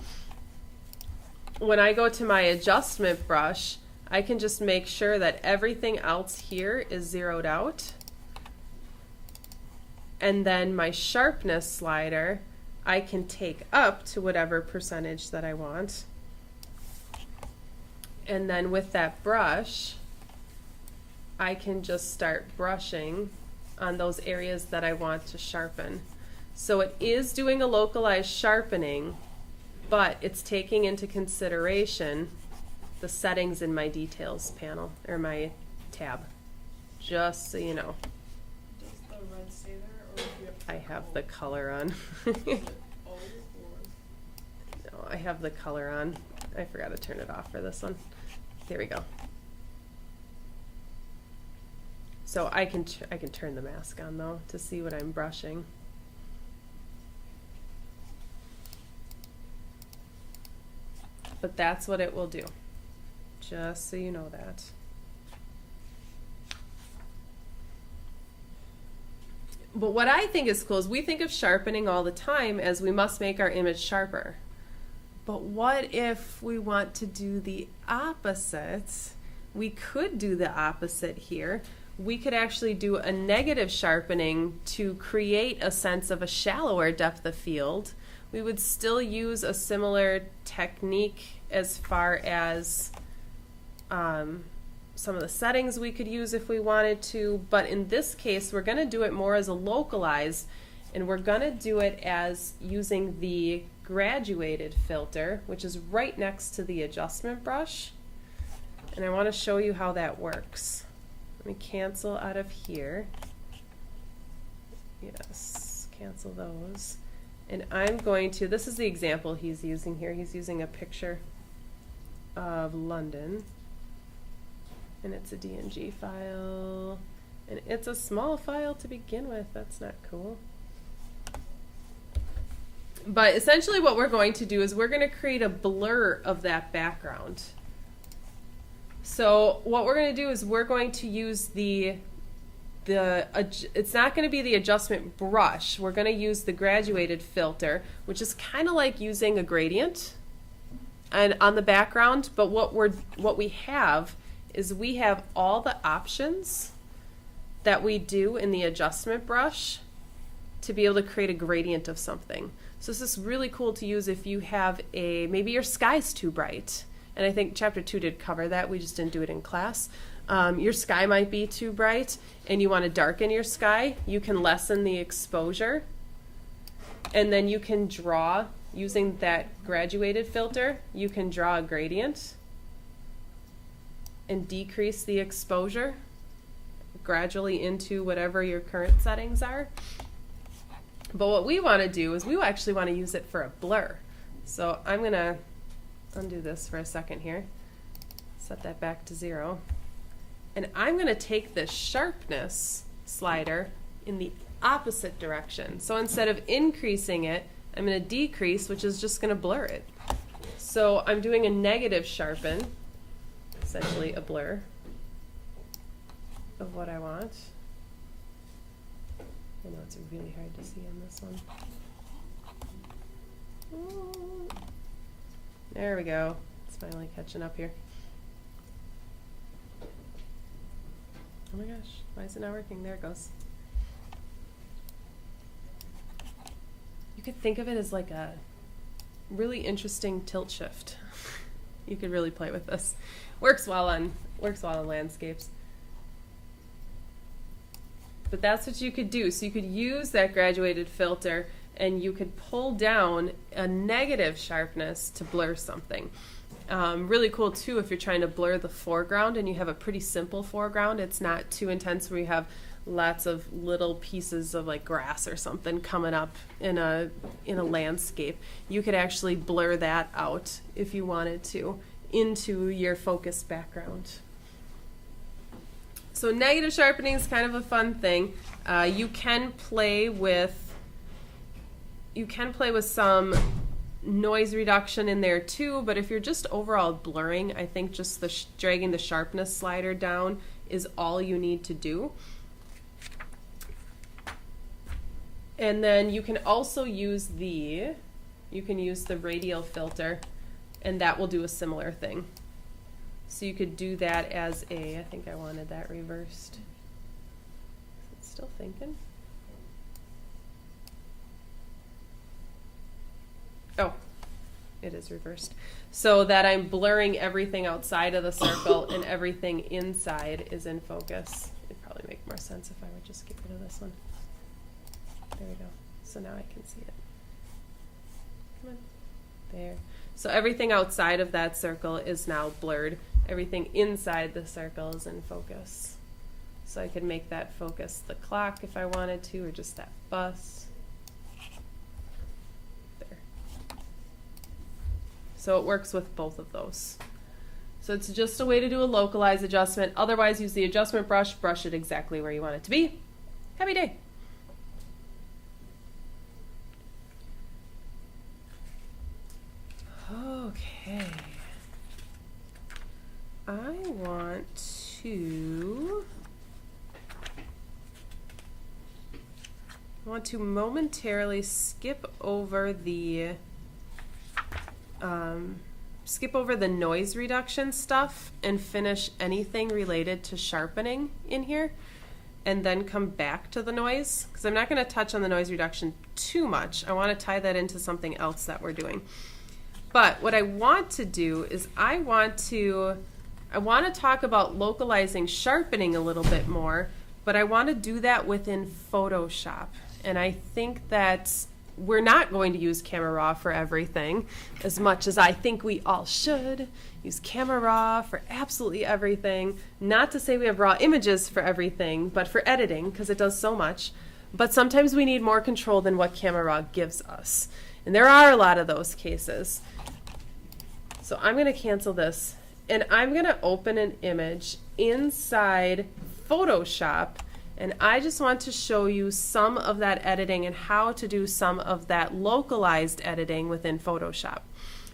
[SPEAKER 1] When I go to my adjustment brush, I can just make sure that everything else here is zeroed out. And then my sharpness slider, I can take up to whatever percentage that I want. And then with that brush, I can just start brushing on those areas that I want to sharpen. So it is doing a localized sharpening, but it's taking into consideration the settings in my details panel, or my tab, just so you know.
[SPEAKER 3] Does the red stay there, or do you have to
[SPEAKER 1] I have
[SPEAKER 3] go?
[SPEAKER 1] the color on.
[SPEAKER 3] Is it O or?
[SPEAKER 1] No, I have the color on. I forgot to turn it off for this one. There we go. So I can turn the mask on though to see what I'm brushing. But that's what it will do, just so you know that. But what I think is cool is we think of sharpening all the time as we must make our image sharper. But what if we want to do the opposite? We could do the opposite here. We could actually do a negative sharpening to create a sense of a shallower depth of field. We would still use a similar technique as far as some of the settings we could use if we wanted to, but in this case we're going to do it more as a localized, and we're going to do it as using the graduated filter, which is right next to the adjustment brush. And I want to show you how that works. Let me cancel out of here. Yes, cancel those. And I'm going to, this is the example he's using here. He's using a picture of London. And it's a DNG file. And it's a small file to begin with. That's not cool. But essentially what we're going to do is we're going to create a blur of that background. So what we're going to do is we're going to use it's not going to be the adjustment brush. We're going to use the graduated filter, which is kind of like using a gradient and on the background. But what we have is we have all the options that we do in the adjustment brush to be able to create a gradient of something. So this is really cool to use if you have maybe your sky's too bright. And I think chapter 2 did cover that. We just didn't do it in class. Your sky might be too bright and you want to darken your sky. You can lessen the exposure. And then you can draw, using that graduated filter, you can draw a gradient and decrease the exposure gradually into whatever your current settings are. But what we want to do is we actually want to use it for a blur. So I'm going to undo this for a second here. Set that back to 0. And I'm going to take this sharpness slider in the opposite direction. So instead of increasing it, I'm going to decrease, which is just going to blur it. So I'm doing a negative sharpen, essentially a blur of what I want. I know it's really hard to see on this one. There we go. It's finally catching up here. Oh my gosh, why is it not working? There it goes. You could think of it as like a really interesting tilt shift. You could really play with this. Works well on landscapes. But that's what you could do. So you could use that graduated filter and you could pull down a negative sharpness to blur something. Really cool too if you're trying to blur the foreground and you have a pretty simple foreground. It's not too intense where you have lots of little pieces of like grass or something coming up in a landscape. You could actually blur that out if you wanted to into your focused background. So negative sharpening is kind of a fun thing. You can play with some noise reduction in there too, but if you're just overall blurring, I think just dragging the sharpness slider down is all you need to do. And then you can also use the radial filter, and that will do a similar thing. So you could do that as I think I wanted that reversed. Is it still thinking? Oh, it is reversed. So that I'm blurring everything outside of the circle and everything inside is in focus. It'd probably make more sense if I would just get rid of this one. There we go. So now I can see it. Come on. There. So everything outside of that circle is now blurred. Everything inside the circle is in focus. So I could make that focus the clock if I wanted to, or just that bus. There. So it works with both of those. So it's just a way to do a localized adjustment. Otherwise, use the adjustment brush, brush it exactly where you want it to be. Happy day. Okay. I want to momentarily skip over the noise reduction stuff and finish anything related to sharpening in here, and then come back to the noise, because I'm not going to touch on the noise reduction too much. I want to tie that into something else that we're doing. But what I want to do is I want to talk about localizing sharpening a little bit more, but I want to do that within Photoshop. And I think that we're not going to use Camera Raw for everything, as much as I think we all should use Camera Raw for absolutely everything. Not to say we have raw images for everything, but for editing, because it does so much. But sometimes we need more control than what Camera Raw gives us. And there are a lot of those cases. So I'm going to cancel this, and I'm going to open an image inside Photoshop, and I just want to show you some of that editing and how to do some of that localized editing within Photoshop.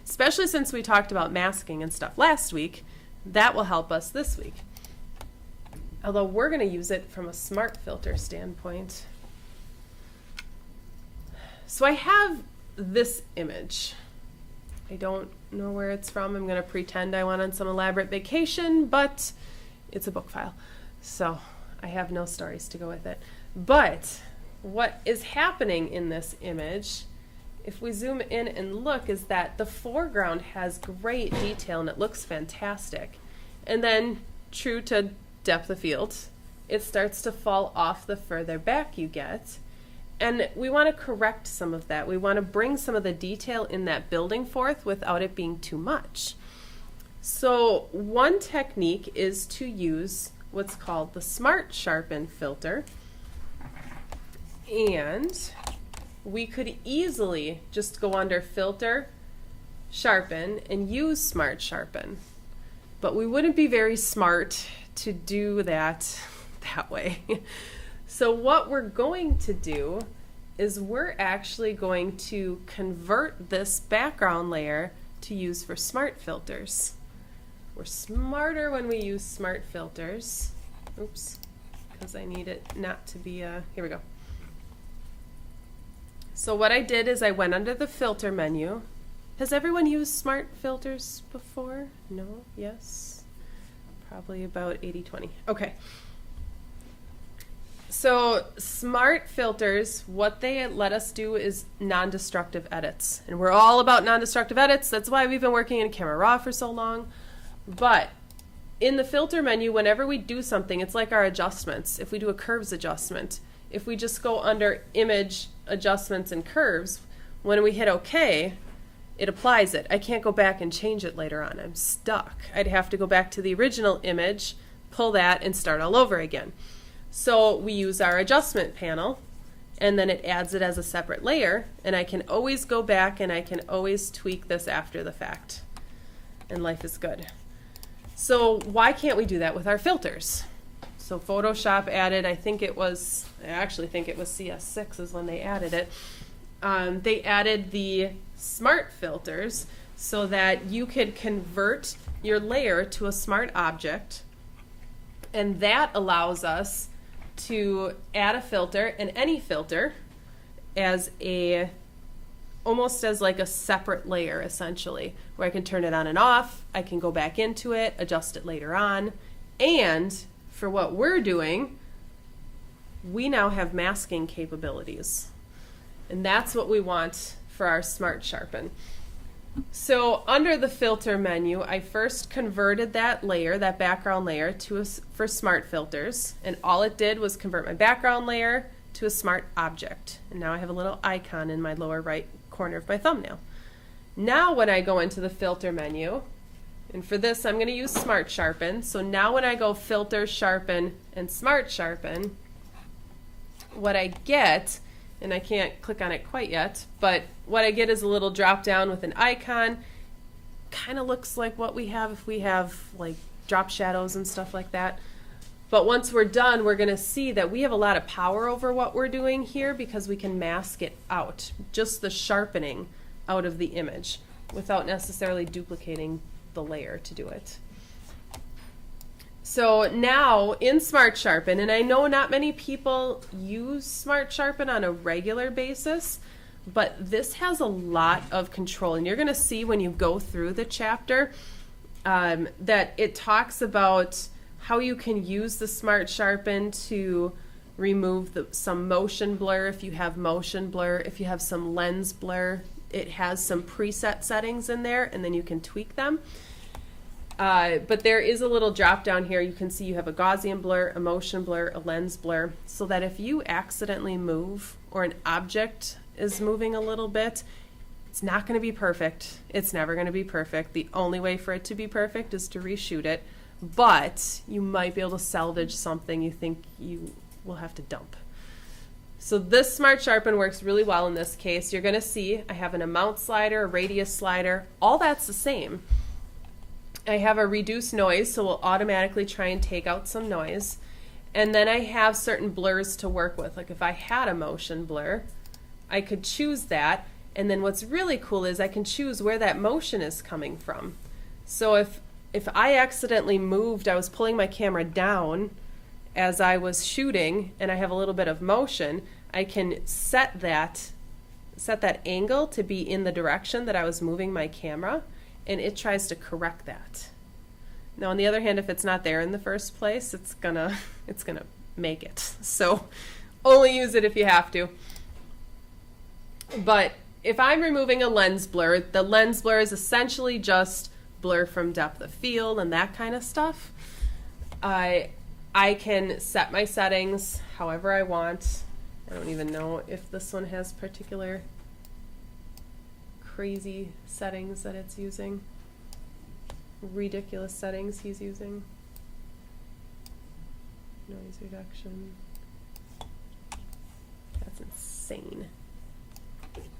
[SPEAKER 1] Especially since we talked about masking and stuff last week, that will help us this week. Although we're going to use it from a smart filter standpoint. So I have this image. I don't know where it's from. I'm going to pretend I went on some elaborate vacation, but it's a book file. So I have no stories to go with it. But what is happening in this image, if we zoom in and look, is that the foreground has great detail and it looks fantastic. And then, true to depth of field, it starts to fall off the further back you get. And we want to correct some of that. We want to bring some of the detail in that building forth without it being too much. So one technique is to use what's called the Smart Sharpen filter. And we could easily just go under Filter, Sharpen, and use Smart Sharpen. But we wouldn't be very smart to do that way. So what we're going to do is we're actually going to convert this background layer to use for smart filters. We're smarter when we use smart filters. Oops, because I need it not to be here we go. So what I did is I went under the filter menu. Has everyone used smart filters before? No? Yes? Probably about 80-20. Okay. So smart filters, what they let us do is non-destructive edits. And we're all about non-destructive edits. That's why we've been working in Camera Raw for so long. But in the filter menu, whenever we do something, it's like our adjustments. If we do a curves adjustment, if we just go under image adjustments and curves, when we hit OK, it applies it. I can't go back and change it later on. I'm stuck. I'd have to go back to the original image, pull that, and start all over again. So we use our adjustment panel, and then it adds it as a separate layer, and I can always go back and I can always tweak this after the fact. And life is good. So why can't we do that with our filters? So Photoshop added, I actually think it was CS6 is when they added it. They added the smart filters so that you could convert your layer to a smart object, and that allows us to add a filter, and any filter, as almost as like a separate layer essentially, where I can turn it on and off, I can go back into it, adjust it later on, and for what we're doing, we now have masking capabilities. And that's what we want for our Smart Sharpen. So under the filter menu, I first converted that layer, that background layer, for smart filters. And all it did was convert my background layer to a smart object. And now I have a little icon in my lower right corner of my thumbnail. Now when I go into the filter menu, and for this I'm going to use Smart Sharpen. So now when I go Filter, Sharpen, and Smart Sharpen, what I get, and I can't click on it quite yet, but what I get is a little drop down with an icon. Kind of looks like what we have if we have like drop shadows and stuff like that. But once we're done, we're going to see that we have a lot of power over what we're doing here because we can mask it out, just the sharpening out of the image without necessarily duplicating the layer to do it. So now in Smart Sharpen, and I know not many people use Smart Sharpen on a regular basis, but this has a lot of control. And you're going to see when you go through the chapter that it talks about how you can use the Smart Sharpen to remove some motion blur if you have motion blur, if you have some lens blur. It has some preset settings in there, and then you can tweak them. But there is a little drop down here. You can see you have a Gaussian blur, a motion blur, a lens blur, so that if you accidentally move or an object is moving a little bit, it's not going to be perfect. It's never going to be perfect. The only way for it to be perfect is to reshoot it, but you might be able to salvage something you think you will have to dump. So this Smart Sharpen works really well in this case. You're going to see I have an amount slider, a radius slider, all that's the same. I have a reduce noise, so we'll automatically try and take out some noise. And then I have certain blurs to work with. Like if I had a motion blur, I could choose that. And then what's really cool is I can choose where that motion is coming from. So if I accidentally moved, I was pulling my camera down as I was shooting, and I have a little bit of motion, I can set that angle to be in the direction that I was moving my camera, and it tries to correct that. Now on the other hand, if it's not there in the first place, it's gonna make it. So only use it if you have to. But if I'm removing a lens blur, the lens blur is essentially just blur from depth of field and that kind of stuff. I can set my settings however I want. I don't even know if this one has particular crazy settings that it's using. Ridiculous settings he's using. Noise reduction. That's insane.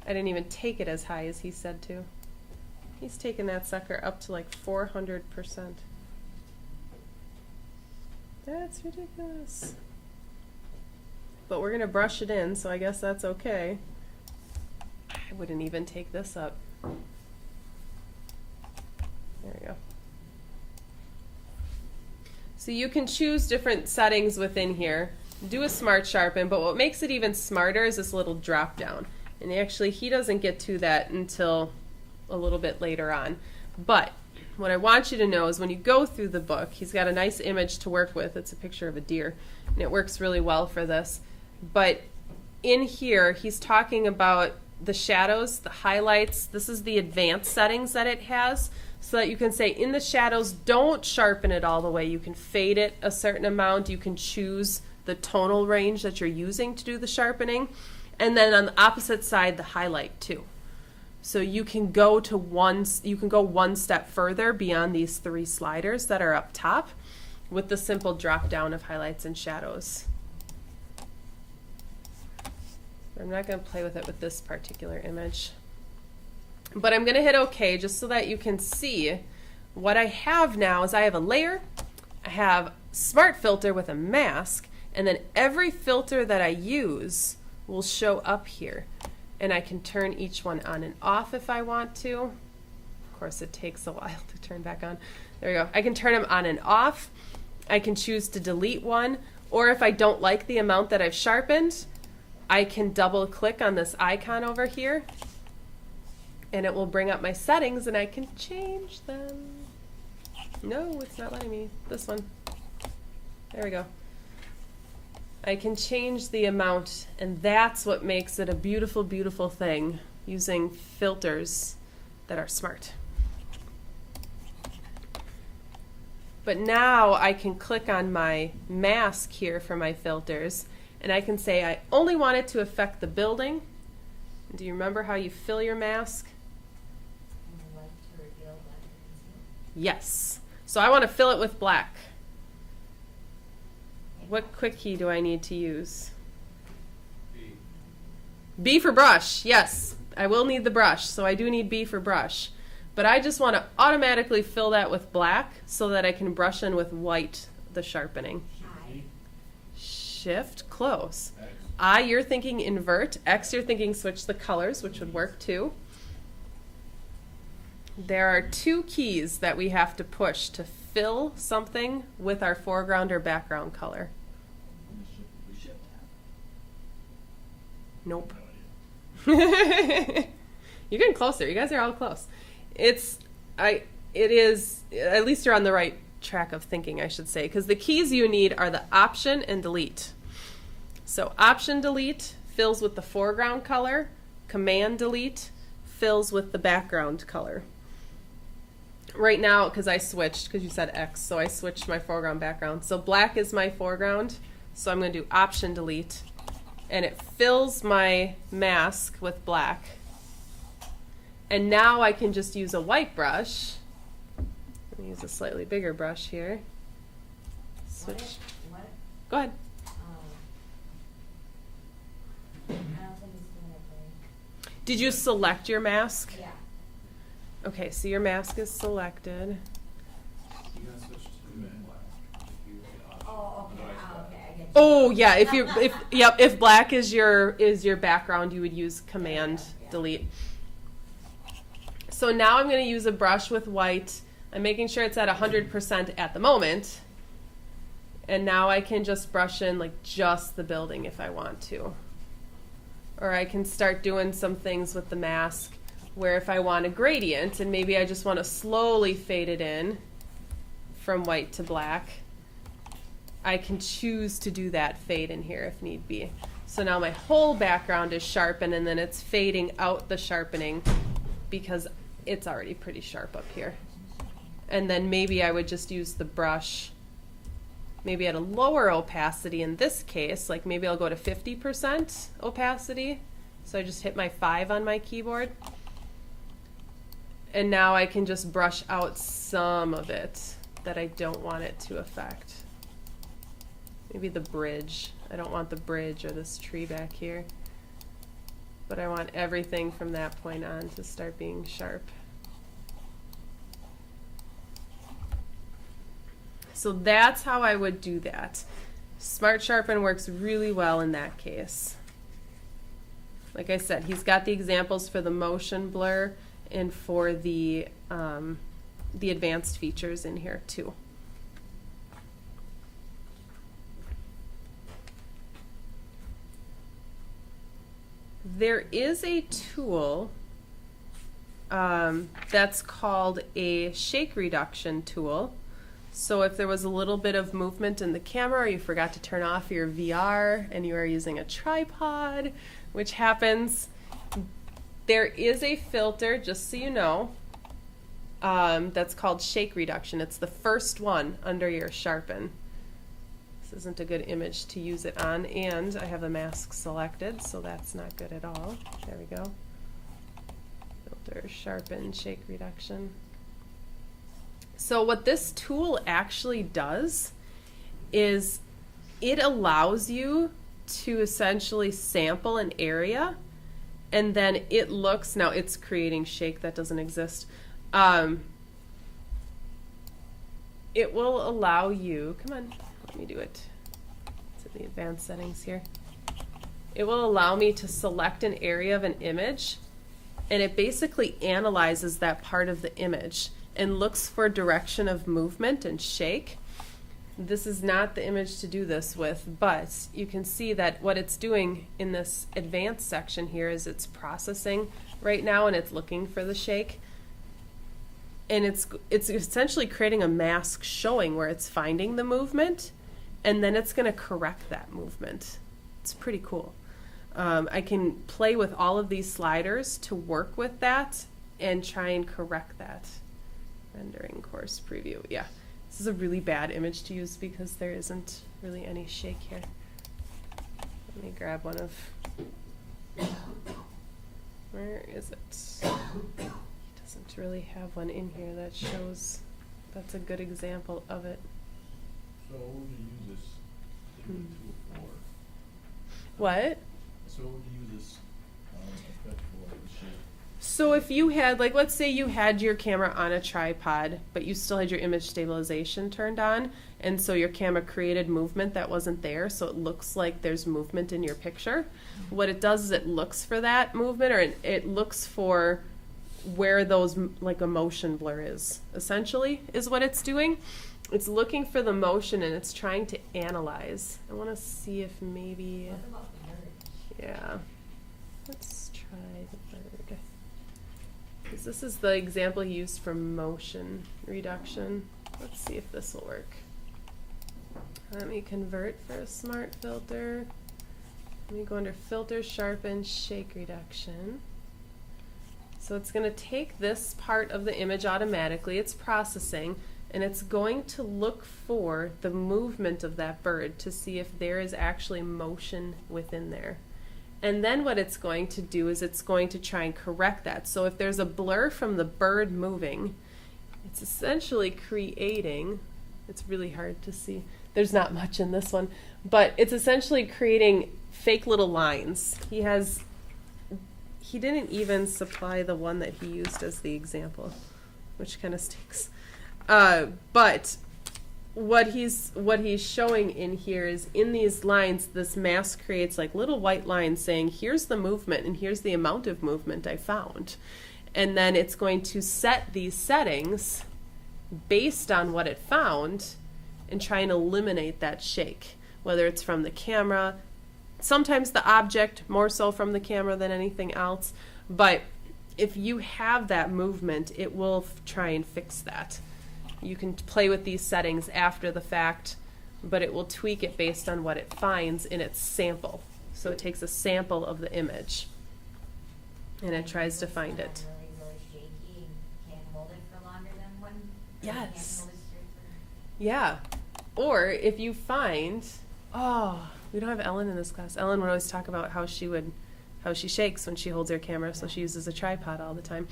[SPEAKER 1] I didn't even take it as high as he said to. He's taken that sucker up to like 400%. That's ridiculous. but we're gonna brush it in, so I guess that's okay. I wouldn't even take this up. There we go. So you can choose different settings within here. Do a smart sharpen, but what makes it even smarter is this little drop down. And actually he doesn't get to that until a little bit later on. But what I want you to know is when you go through the book, he's got a nice image to work with. It's a picture of a deer, and it works really well for this. But in here, he's talking about the shadows, the highlights. This is the advanced settings that it has, so that you can say in the shadows, don't sharpen it all the way. You can fade it a certain amount. You can choose the tonal range that you're using to do the sharpening. And then on the opposite side, the highlight too. So you can go one step further beyond these 3 sliders that are up top with the simple drop down of highlights and shadows. I'm not going to play with it with this particular image. But I'm going to hit OK just so that you can see what I have now is I have a layer, I have Smart Filter with a mask, and then every filter that I use will show up here. And I can turn each one on and off if I want to. Of course, it takes a while to turn back on. There we go. I can turn them on and off. I can choose to delete one. Or if I don't like the amount that I've sharpened, I can double click on this icon over here. And it will bring up my settings and I can change them. No, it's not letting me. This one. There we go. I can change the amount, and that's what makes it a beautiful, beautiful thing, using filters that are smart. But now I can click on my mask here for my filters, and I can say I only want it to affect the building. Do you remember how you fill your mask? Yes. So I want to fill it with black. What quick key do I need to use?
[SPEAKER 4] B.
[SPEAKER 1] B for brush. Yes, I will need the brush, so I do need B for brush. But I just want to automatically fill that with black so that I can brush in with white the sharpening. Shift, close.
[SPEAKER 4] X.
[SPEAKER 1] I, you're thinking invert. X, you're thinking switch the colors, which would work too. There are 2 keys that we have to push to fill something with our foreground or background color.
[SPEAKER 4] We shift.
[SPEAKER 1] Nope.
[SPEAKER 4] No idea.
[SPEAKER 1] You're getting closer. You guys are all close. It is, at least you're on the right track of thinking, I should say, because the keys you need are the Option and Delete. So Option Delete fills with the foreground color. Command Delete fills with the background color. Right now, because I switched, because you said X, so I switched my foreground background. So black is my foreground, so I'm going to do Option Delete, and it fills my mask with black. And now I can just use a white brush. Let me use a slightly bigger brush here. Switch.
[SPEAKER 2] What?
[SPEAKER 1] Go ahead.
[SPEAKER 2] I don't think it's doing it right.
[SPEAKER 1] Did you select your mask?
[SPEAKER 2] Yeah.
[SPEAKER 1] Okay, so your mask is selected.
[SPEAKER 4] You're gonna switch to black. If you hit option.
[SPEAKER 2] Oh, okay,
[SPEAKER 4] Otherwise,
[SPEAKER 2] okay, I get you.
[SPEAKER 1] Oh yeah, if black is your background, you would use Command
[SPEAKER 2] Yeah.
[SPEAKER 1] Delete. So now I'm going to use a brush with white. I'm making sure it's at 100% at the moment. And now I can just brush in like just the building if I want to. Or I can start doing some things with the mask where if I want a gradient and maybe I just want to slowly fade it in from white to black, I can choose to do that fade in here if need be. So now my whole background is sharpened and then it's fading out the sharpening because it's already pretty sharp up here. And then maybe I would just use the brush maybe at a lower opacity in this case, like maybe I'll go to 50% opacity. So I just hit my 5 on my keyboard. And now I can just brush out some of it that I don't want it to affect. Maybe the bridge. I don't want the bridge or this tree back here. But I want everything from that point on to start being sharp. So that's how I would do that. Smart Sharpen works really well in that case. Like I said, he's got the examples for the motion blur and for the advanced features in here too. There is a tool that's called a shake reduction tool. So if there was a little bit of movement in the camera, or you forgot to turn off your VR and you are using a tripod, which happens, there is a filter, just so you know, that's called shake reduction. It's the first one under your Sharpen. This isn't a good image to use it on, and I have the mask selected, so that's not good at all. There we go. Filter, Sharpen, shake reduction. So what this tool actually does is it allows you to essentially sample an area, and then it looks, now it's creating shake, that doesn't exist. It will allow you, come on, let me do it. It's in the advanced settings here. It will allow me to select an area of an image, and it basically analyzes that part of the image and looks for direction of movement and shake. This is not the image to do this with, but you can see that what it's doing in this advanced section here is it's processing right now, and it's looking for the shake. And it's essentially creating a mask showing where it's finding the movement, and then it's going to correct that movement. It's pretty cool. I can play with all of these sliders to work with that and try and correct that. Rendering course preview. Yeah, this is a really bad image to use because there isn't really any shake here. Let me grab one of, where is it? He doesn't really have one in here that shows, that's a good example of it.
[SPEAKER 4] So what would you use this tool for?
[SPEAKER 1] What?
[SPEAKER 4] So what would you use this effect for, the shape?
[SPEAKER 1] So if you had, like, let's say you had your camera on a tripod, but you still had your image stabilization turned on, and so your camera created movement that wasn't there, so it looks like there's movement in your picture. What it does is it looks for that movement, or it looks for where those, like, a motion blur is, essentially, is what it's doing. It's looking for the motion, and it's trying to analyze. I want to see if maybe,
[SPEAKER 2] What about the bird?
[SPEAKER 1] yeah, let's try the bird. Because this is the example he used for motion reduction. Let's see if this will work. Let me convert for a smart filter. Let me go under filter, sharpen, shake reduction. So it's going to take this part of the image automatically. It's processing, and it's going to look for the movement of that bird to see if there is actually motion within there. And then what it's going to do is it's going to try and correct that. So if there's a blur from the bird moving, it's essentially creating, it's really hard to see, there's not much in this one, but it's essentially creating fake little lines. He didn't even supply the one that he used as the example, which kind of stinks. But what he's showing in here is in these lines, this mask creates like little white lines saying, here's the movement and here's the amount of movement I found. And then it's going to set these settings based on what it found and try and eliminate that shake, whether it's from the camera, sometimes the object, more so from the camera than anything else. But if you have that movement, it will try and fix that. You can play with these settings after the fact, but it will tweak it based on what it finds in its sample. So it takes a sample of the image, and it tries to find it.
[SPEAKER 2] Really, really shaky and can't hold it for longer than one.
[SPEAKER 1] Yes.
[SPEAKER 2] Can't hold it straight for.
[SPEAKER 1] Yeah. Or if you find, oh, we don't have Ellen in this class. Ellen would always talk about how she shakes when she holds her camera, so she uses a tripod all the time.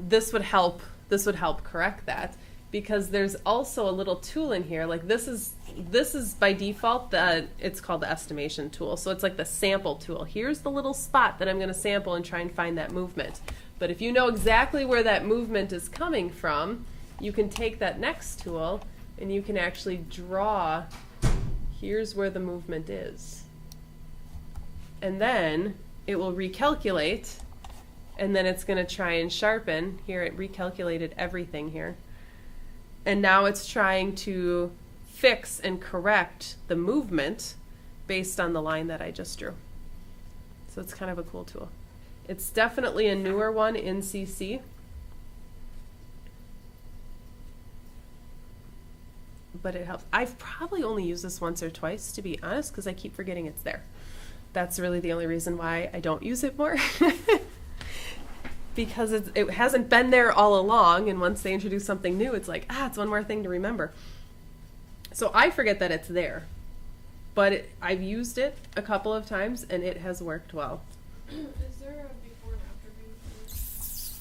[SPEAKER 1] This would help correct that, because there's also a little tool in here. Like this is by default it's called the estimation tool. So it's like the sample tool. Here's the little spot that I'm going to sample and try and find that movement. But if you know exactly where that movement is coming from, you can take that next tool and you can actually draw here's where the movement is. And then it will recalculate, and then it's going to try and sharpen. Here it recalculated everything here. And now it's trying to fix and correct the movement based on the line that I just drew. So it's kind of a cool tool. It's definitely a newer one in CC. But it helps. I've probably only used this once or twice, to be honest, because I keep forgetting it's there. That's really the only reason why I don't use it more. Because it hasn't been there all along, and once they introduce something new, it's like, it's one more thing to remember. So I forget that it's there. But I've used it a couple of times, and it has worked well.
[SPEAKER 3] Is there a before and after view for this?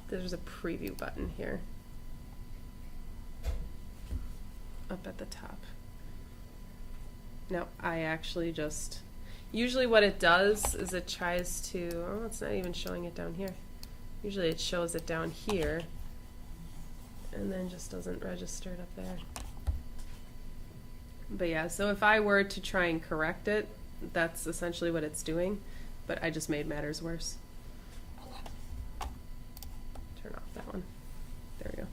[SPEAKER 1] There's a preview button here. Up at the top. Now, I actually just... Usually what it does is it tries to... Oh, it's not even showing it down here. Usually it shows it down here, and then just doesn't register it up there. But yeah, so if I were to try and correct it, that's essentially what it's doing, but I just made matters worse. Turn off that one. There we go.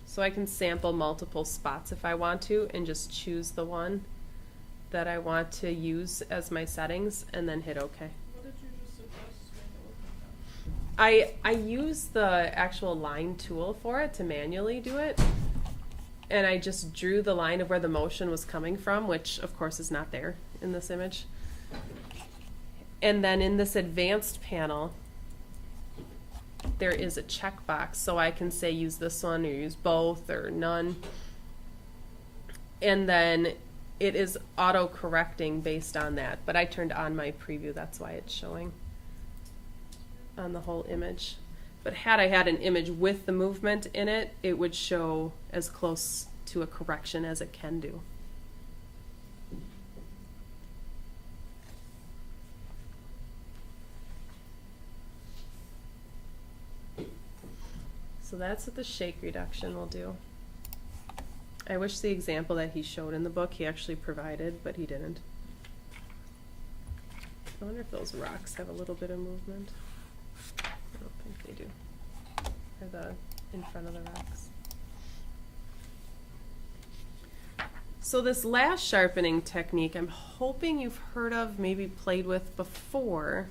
[SPEAKER 1] So I can sample multiple spots if I want to, and just choose the one that I want to use as my settings, and then hit OK.
[SPEAKER 3] What did you just suggest to make it look like that?
[SPEAKER 1] I use the actual line tool for it to manually do it. And I just drew the line of where the motion was coming from, which of course is not there in this image. And then in this advanced panel, there is a checkbox, so I can say use this one or use both or none. And then it is auto-correcting based on that. But I turned on my preview, that's why it's showing on the whole image. But had I had an image with the movement in it, it would show as close to a correction as it can do. So that's what the shake reduction will do. I wish the example that he showed in the book he actually provided, but he didn't. I wonder if those rocks have a little bit of movement. I don't think they do. Or the in front of the rocks. So this last sharpening technique I'm hoping you've heard of, maybe played with before,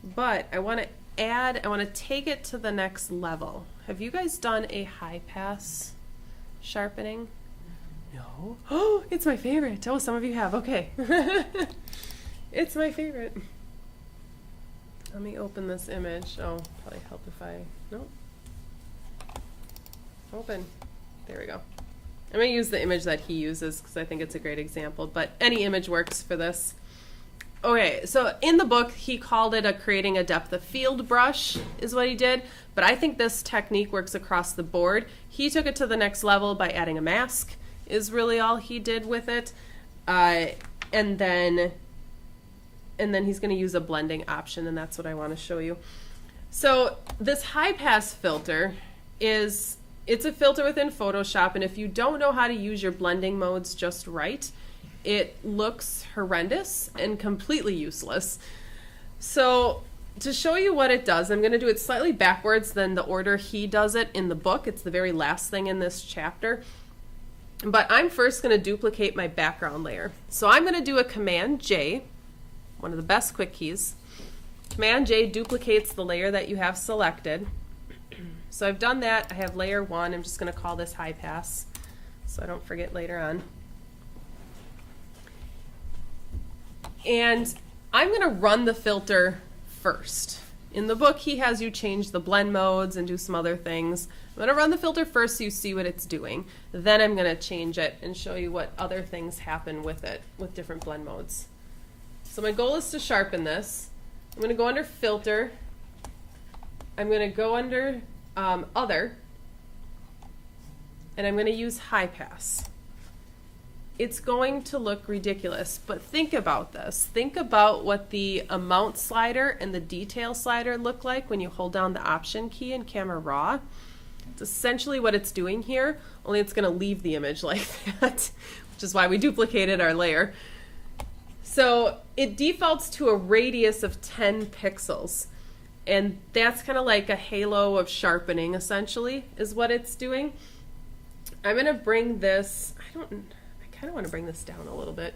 [SPEAKER 1] but I want to take it to the next level. Have you guys done a high pass sharpening? No? Oh, it's my favorite. Oh, some of you have. Okay. It's my favorite. Let me open this image. Oh, probably help if I... Nope. Open. There we go. I'm going to use the image that he uses because I think it's a great example, but any image works for this. Okay, so in the book, he called it creating a depth of field brush is what he did, but I think this technique works across the board. He took it to the next level by adding a mask is really all he did with it. And then he's going to use a blending option, and that's what I want to show you. So this high pass filter it's a filter within Photoshop, and if you don't know how to use your blending modes just right, it looks horrendous and completely useless. So to show you what it does, I'm going to do it slightly backwards than the order he does it in the book. It's the very last thing in this chapter. But I'm first going to duplicate my background layer. So I'm going to do a Command J, one of the best quick keys. Command J duplicates the layer that you have selected. So I've done that. I have layer 1. I'm just going to call this high pass so I don't forget later on. And I'm going to run the filter first. In the book, he has you change the blend modes and do some other things. I'm going to run the filter first so you see what it's doing. Then I'm going to change it and show you what other things happen with it with different blend modes. So my goal is to sharpen this. I'm going to go under Filter. I'm going to go under Other. And I'm going to use High Pass. It's going to look ridiculous, but think about this. Think about what the amount slider and the detail slider look like when you hold down the Option key in Camera Raw. It's essentially what it's doing here, only it's going to leave the image like that, which is why we duplicated our layer. So it defaults to a radius of 10 pixels. And that's kind of like a halo of sharpening, essentially, is what it's doing. I'm going to bring this, I kind of want to bring this down a little bit.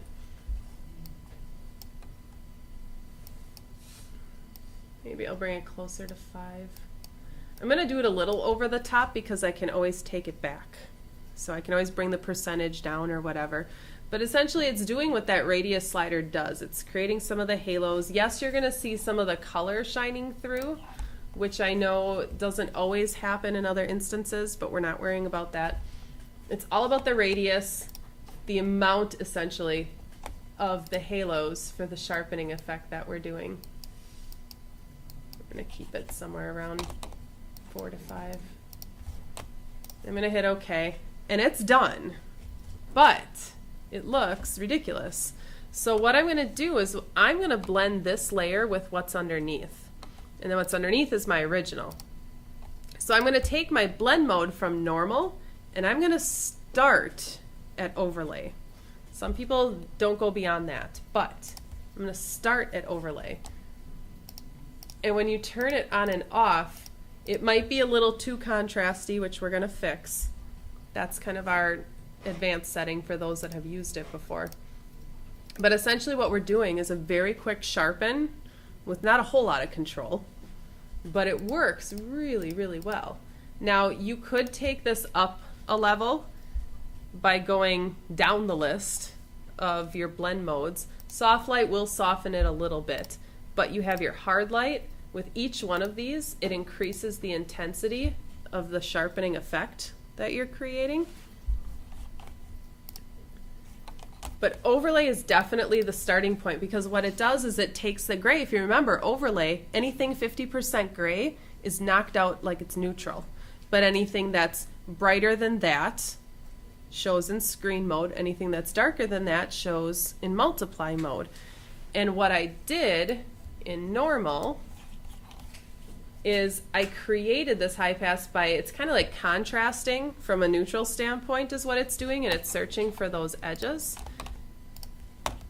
[SPEAKER 1] Maybe I'll bring it closer to 5. I'm going to do it a little over the top because I can always take it back. So I can always bring the percentage down or whatever. But essentially it's doing what that radius slider does. It's creating some of the halos. Yes, you're going to see some of the color shining through, which I know doesn't always happen in other instances, but we're not worrying about that. It's all about the radius, the amount essentially of the halos for the sharpening effect that we're doing. I'm going to keep it somewhere around 4 to 5. I'm going to hit OK, and it's done. But it looks ridiculous. So what I'm going to do is I'm going to blend this layer with what's underneath. And then what's underneath is my original. So I'm going to take my blend mode from normal, and I'm going to start at overlay. Some people don't go beyond that, but I'm going to start at overlay. And when you turn it on and off, it might be a little too contrasty, which we're going to fix. That's kind of our advanced setting for those that have used it before. But essentially what we're doing is a very quick sharpen with not a whole lot of control, but it works really, really well. Now you could take this up a level by going down the list of your blend modes. Soft light will soften it a little bit, but you have your hard light. With each one of these, it increases the intensity of the sharpening effect that you're creating. But overlay is definitely the starting point, because what it does is it takes the gray. If you remember, overlay, anything 50% gray is knocked out like it's neutral. But anything that's brighter than that shows in screen mode. Anything that's darker than that shows in multiply mode. And what I did in normal is I created this high pass by, it's kind of like contrasting from a neutral standpoint is what it's doing, and it's searching for those edges.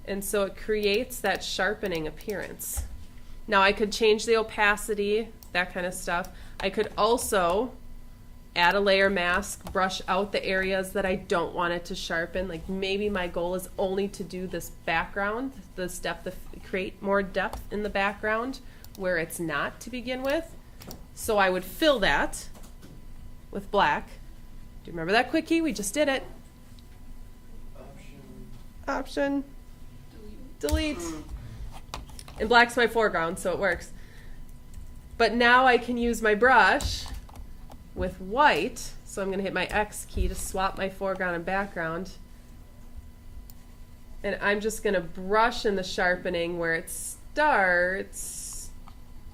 [SPEAKER 1] And so it creates that sharpening appearance. Now I could change the opacity, that kind of stuff. I could also add a layer mask, brush out the areas that I don't want it to sharpen. Like maybe my goal is only to do this background, this depth, create more depth in the background where it's not to begin with. So I would fill that with black. Do you remember that quickie? We just did it. Option. Delete. And black's my foreground, so it works. But now I can use my brush with white. So I'm going to hit my X key to swap my foreground and background. And I'm just going to brush in the sharpening where it starts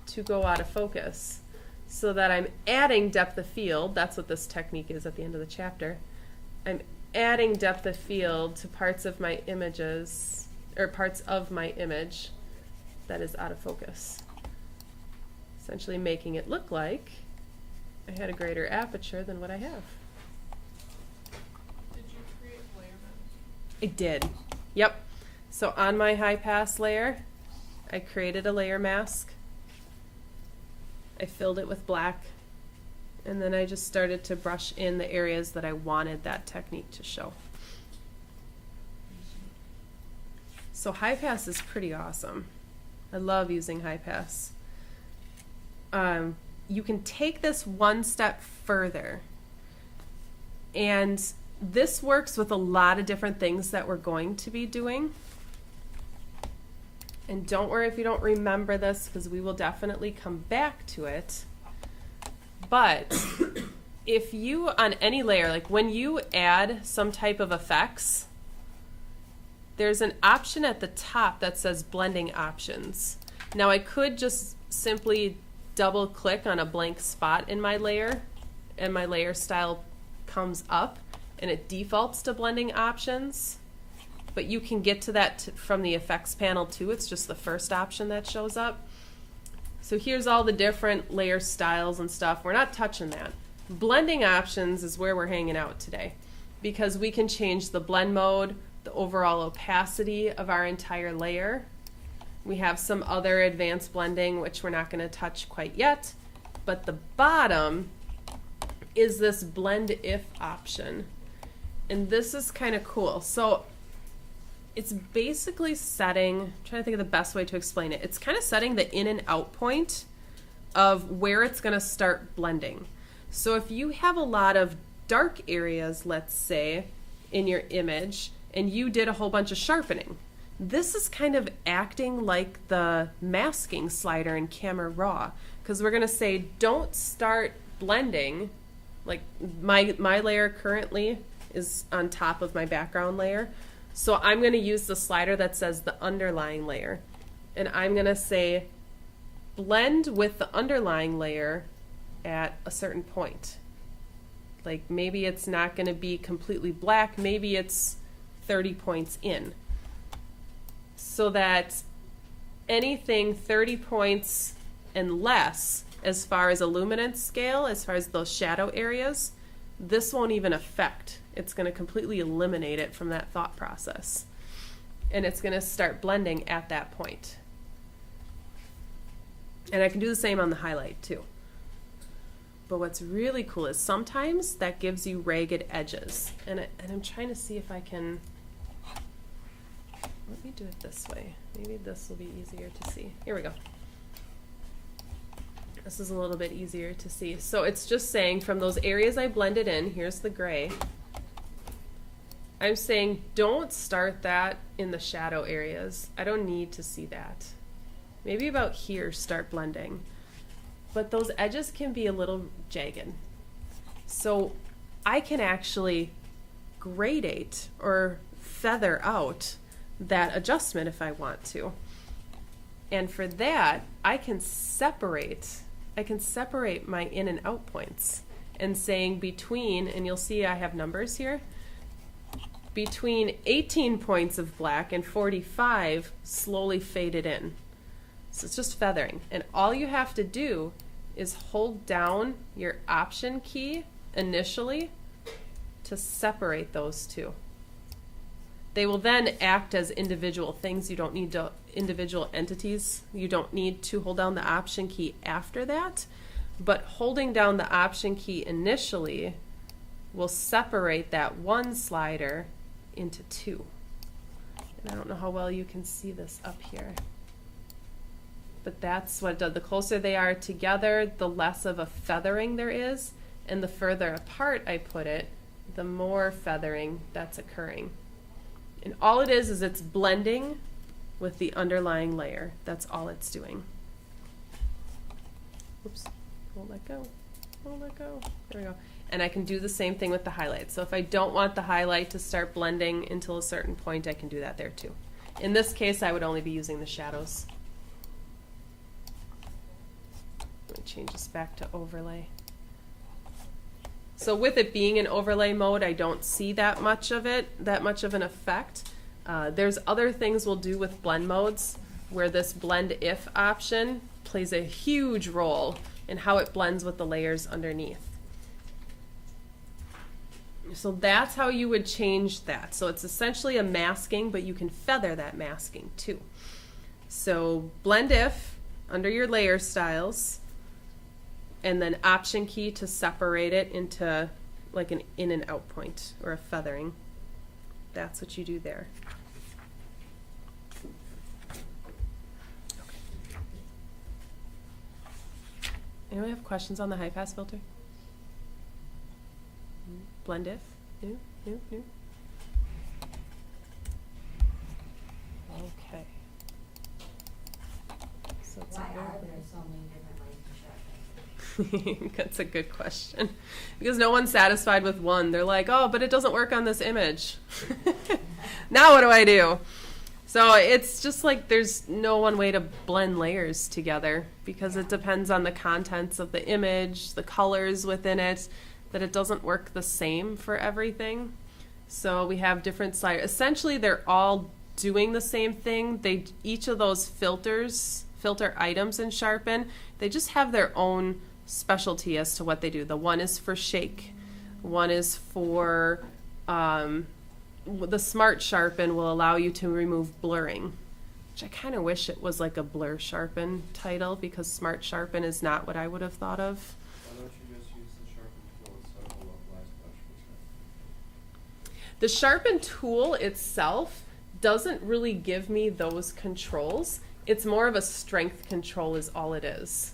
[SPEAKER 1] to go out of focus, so that I'm adding depth of field. That's what this technique is at the end of the chapter. I'm adding depth of field to parts of my images, or parts of my image that is out of focus. Essentially making it look like I had a greater aperture than what I have.
[SPEAKER 3] Did you create layer mask?
[SPEAKER 1] I did. Yep. So on my high pass layer, I created a layer mask. I filled it with black, and then I just started to brush in the areas that I wanted that technique to show. So high pass is pretty awesome. I love using high pass. You can take this one step further, and this works with a lot of different things that we're going to be doing. And don't worry if you don't remember this, because we will definitely come back to it. But if you, on any layer, like when you add some type of effects, there's an option at the top that says blending options. Now I could just simply double click on a blank spot in my layer, and my layer style comes up and it defaults to blending options. But you can get to that from the effects panel too. It's just the first option that shows up. So here's all the different layer styles and stuff. We're not touching that. blending options is where we're hanging out today, because we can change the blend mode, the overall opacity of our entire layer. We have some other advanced blending, which we're not going to touch quite yet, but the bottom is this blend if option. And this is kind of cool. So it's basically setting, I'm trying to think of the best way to explain it. It's kind of setting the in and out point of where it's going to start blending. So if you have a lot of dark areas, let's say, in your image, and you did a whole bunch of sharpening, this is kind of acting like the masking slider in Camera Raw, because we're going to say don't start blending. Like my layer currently is on top of my background layer, so I'm going to use the slider that says the underlying layer, and I'm going to say blend with the underlying layer at a certain point. Like maybe it's not going to be completely black, maybe it's 30 points in, so that anything 30 points and less as far as a luminance scale, as far as those shadow areas, this won't even affect. It's going to completely eliminate it from that thought process. And it's going to start blending at that point. And I can do the same on the highlight too. But what's really cool is sometimes that gives you ragged edges. And I'm trying to see if I can, let me do it this way. Maybe this will be easier to see. Here we go. This is a little bit easier to see. So it's just saying from those areas I blended in, here's the gray, I'm saying don't start that in the shadow areas. I don't need to see that. Maybe about here start blending. But those edges can be a little jagged. So I can actually gradate or feather out that adjustment if I want to. And for that, I can separate my in and out points, and saying between, and you'll see I have numbers here, between 18 points of black and 45 slowly faded in. So it's just feathering. And all you have to do is hold down your option key initially to separate those two. They will then act as individual things. You don't need to, individual entities. You don't need to hold down the option key after that. But holding down the option key initially will separate that one slider into two. And I don't know how well you can see this up here. But that's what it does. The closer they are together, the less of a feathering there is. And the further apart I put it, the more feathering that's occurring. And all it is it's blending with the underlying layer. That's all it's doing. Oops, won't let go, won't let go. There we go. And I can do the same thing with the highlight. So if I don't want the highlight to start blending until a certain point, I can do that there too. In this case, I would only be using the shadows. Let me change this back to overlay. So with it being in overlay mode, I don't see that much of it, that much of an effect. There's other things we'll do with blend modes where this blend if option plays a huge role in how it blends with the layers underneath. So that's how you would change that. So it's essentially a masking, but you can feather that masking too. So blend if under your layer styles, and then option key to separate it into like an in and out point or a feathering. That's what you do there. Okay. Anyone have questions on the high pass filter? Blend if? No? No? No? Okay. So it's
[SPEAKER 2] Why
[SPEAKER 1] a
[SPEAKER 2] are there so many different ways to sharpen?
[SPEAKER 1] That's a good question. Because no one's satisfied with one. They're like, oh, but it doesn't work on this image. Now what do I do? So it's just like there's no one way to blend layers together because it depends on the contents of the image, the colors within it, that it doesn't work the same for everything. So we have different sliders. Essentially, they're all doing the same thing. Each of those filter items in Sharpen, they just have their own specialty as to what they do. The one is for shake. One is for the Smart Sharpen will allow you to remove blurring, which I kind of wish it was like a blur sharpen title, because Smart Sharpen is not what I would have thought of.
[SPEAKER 4] Why don't you just use the sharpen tool instead of a localized brush for that?
[SPEAKER 1] The Sharpen tool itself doesn't really give me those controls. It's more of a strength control is all it is.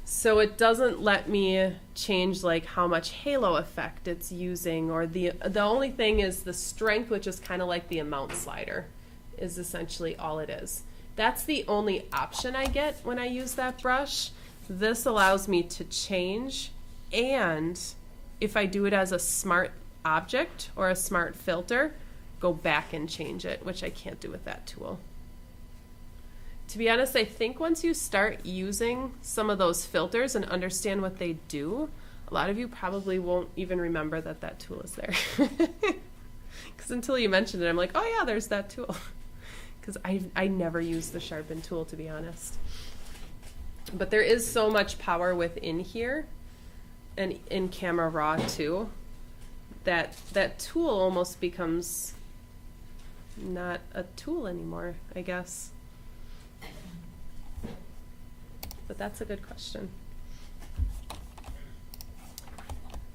[SPEAKER 1] So it doesn't let me change like how much halo effect it's using, or the only thing is the strength, which is kind of like the amount slider, is essentially all it is. That's the only option I get when I use that brush. This allows me to change, and if I do it as a smart object or a smart filter, go back and change it, which I can't do with that tool. To be honest, I think once you start using some of those filters and understand what they do, a lot of you probably won't even remember that that tool is there. Because until you mentioned it, I'm like, oh yeah, there's that tool. Because I never use the Sharpen tool, to be honest. But there is so much power within here, and in Camera Raw too, that that tool almost becomes not a tool anymore, I guess. But that's a good question.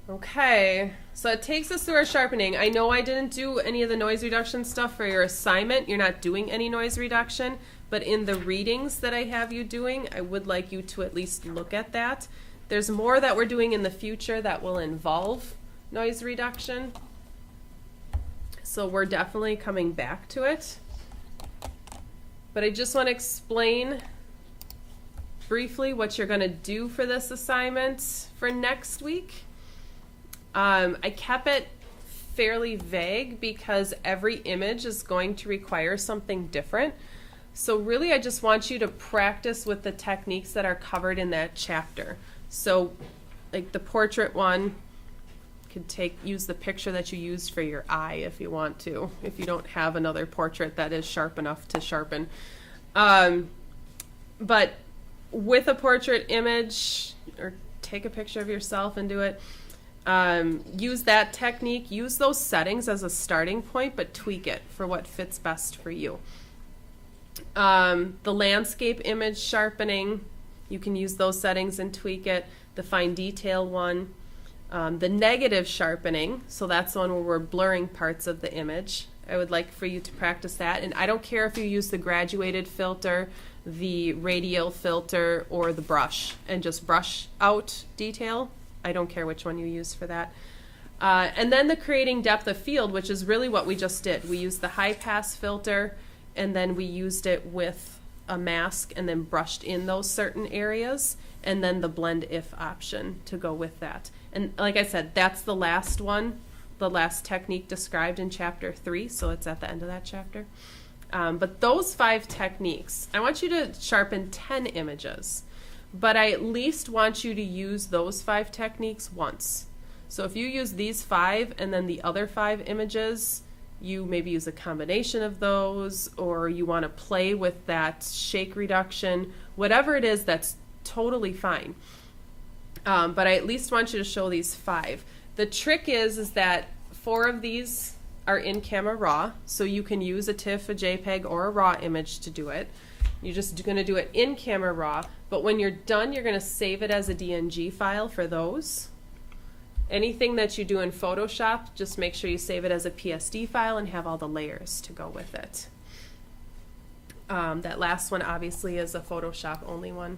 [SPEAKER 1] Okay, so it takes us through our sharpening. I know I didn't do any of the noise reduction stuff for your assignment. You're not doing any noise reduction, but in the readings that I have you doing, I would like you to at least look at that. There's more that we're doing in the future that will involve noise reduction. So we're definitely coming back to it. But I just want to explain briefly what you're going to do for this assignment for next week. I kept it fairly vague because every image is going to require something different. So really I just want you to practice with the techniques that are covered in that chapter. So like the portrait one, you could use the picture that you used for your eye if you want to, if you don't have another portrait that is sharp enough to sharpen. But with a portrait image, or take a picture of yourself and do it, use that technique, use those settings as a starting point, but tweak it for what fits best for you. The landscape image sharpening, you can use those settings and tweak it. The fine detail one. The negative sharpening, so that's the one where we're blurring parts of the image. I would like for you to practice that. And I don't care if you use the graduated filter, the radial filter, or the brush, and just brush out detail. I don't care which one you use for that. And then the creating depth of field, which is really what we just did. We used the high pass filter, and then we used it with a mask and then brushed in those certain areas, and then the blend if option to go with that. And like I said, that's the last one, the last technique described in chapter 3, so it's at the end of that chapter. But those 5 techniques, I want you to sharpen 10 images, but I at least want you to use those 5 techniques once. So if you use these 5 and then the other 5 images, you maybe use a combination of those, or you want to play with that shake reduction, whatever it is, that's totally fine. But I at least want you to show these 5. The trick is that 4 of these are in Camera Raw, so you can use a TIFF, a JPEG, or a RAW image to do it. You're just going to do it in Camera Raw, but when you're done, you're going to save it as a DNG file for those. Anything that you do in Photoshop, just make sure you save it as a PSD file and have all the layers to go with it. That last one obviously is a Photoshop only one.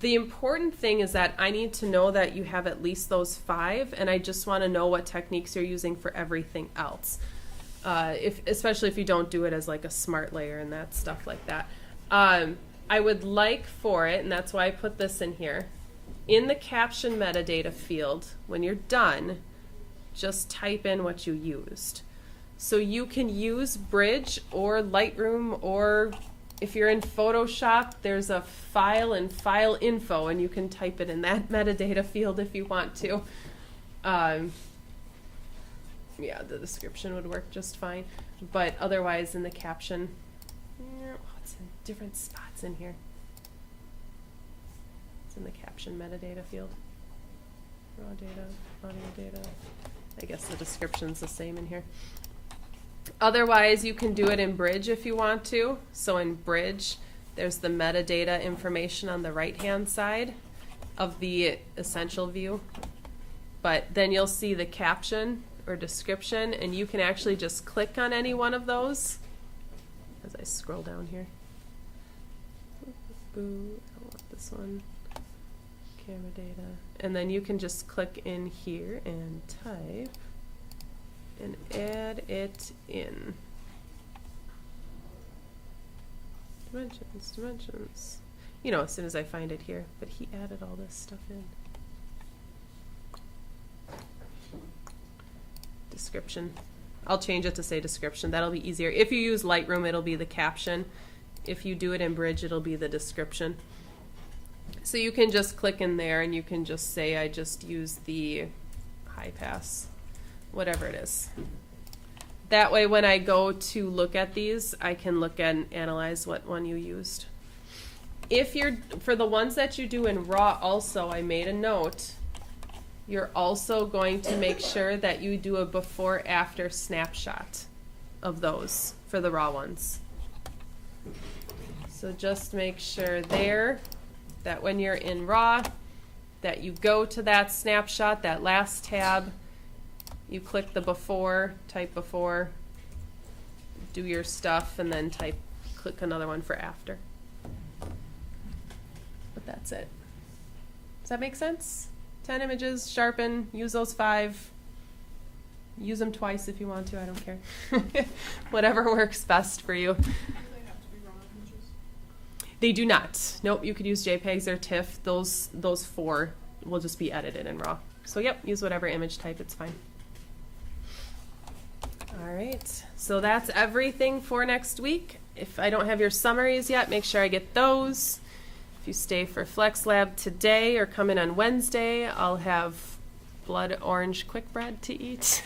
[SPEAKER 1] The important thing is that I need to know that you have at least those 5, and I just want to know what techniques you're using for everything else. Especially if you don't do it as like a smart layer and that stuff like that. I would like for it, and that's why I put this in here, in the caption metadata field, when you're done, just type in what you used. So you can use Bridge or Lightroom, or if you're in Photoshop, there's a file and file info, and you can type it in that metadata field if you want to. Yeah, the description would work just fine. But otherwise, in the caption, it's in different spots in here. It's in the caption metadata field. Raw data, audio data. I guess the description's the same in here. Otherwise, you can do it in Bridge if you want to. So in Bridge, there's the metadata information on the right-hand side of the essential view. But then you'll see the caption or description, and you can actually just click on any one of those as I scroll down here. Boo, I don't want this one. Camera data. And then you can just click in here and type and add it in. Dimensions. You know, as soon as I find it here, but he added all this stuff in. Description. I'll change it to say description. That'll be easier. If you use Lightroom, it'll be the caption. If you do it in Bridge, it'll be the description. So you can just click in there and you can just say, I just use the high pass, whatever it is. That way, when I go to look at these, I can look and analyze what one you used. If you're, for the ones that you do in RAW also, I made a note, you're also going to make sure that you do a before-after snapshot of those for the RAW ones. So just make sure there that when you're in RAW, that you go to that snapshot, that last tab, you click the before, type before, do your stuff, and then click another one for after. But that's it. Does that make sense? 10 images, sharpen, use those 5. Use them twice if you want to, I don't care. Whatever works best for you.
[SPEAKER 3] Do they have to be raw images?
[SPEAKER 1] They do not. Nope, you could use JPEGs or TIFF. Those 4 will just be edited in RAW. So yep, use whatever image type, it's fine. All right, so that's everything for next week. If I don't have your summaries yet, make sure I get those. If you stay for Flex Lab today or come in on Wednesday, I'll have blood orange quick bread to eat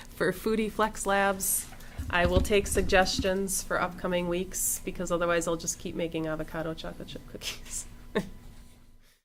[SPEAKER 1] for Foodie Flex Labs. I will take suggestions for upcoming weeks because otherwise I'll just keep making avocado chocolate chip cookies.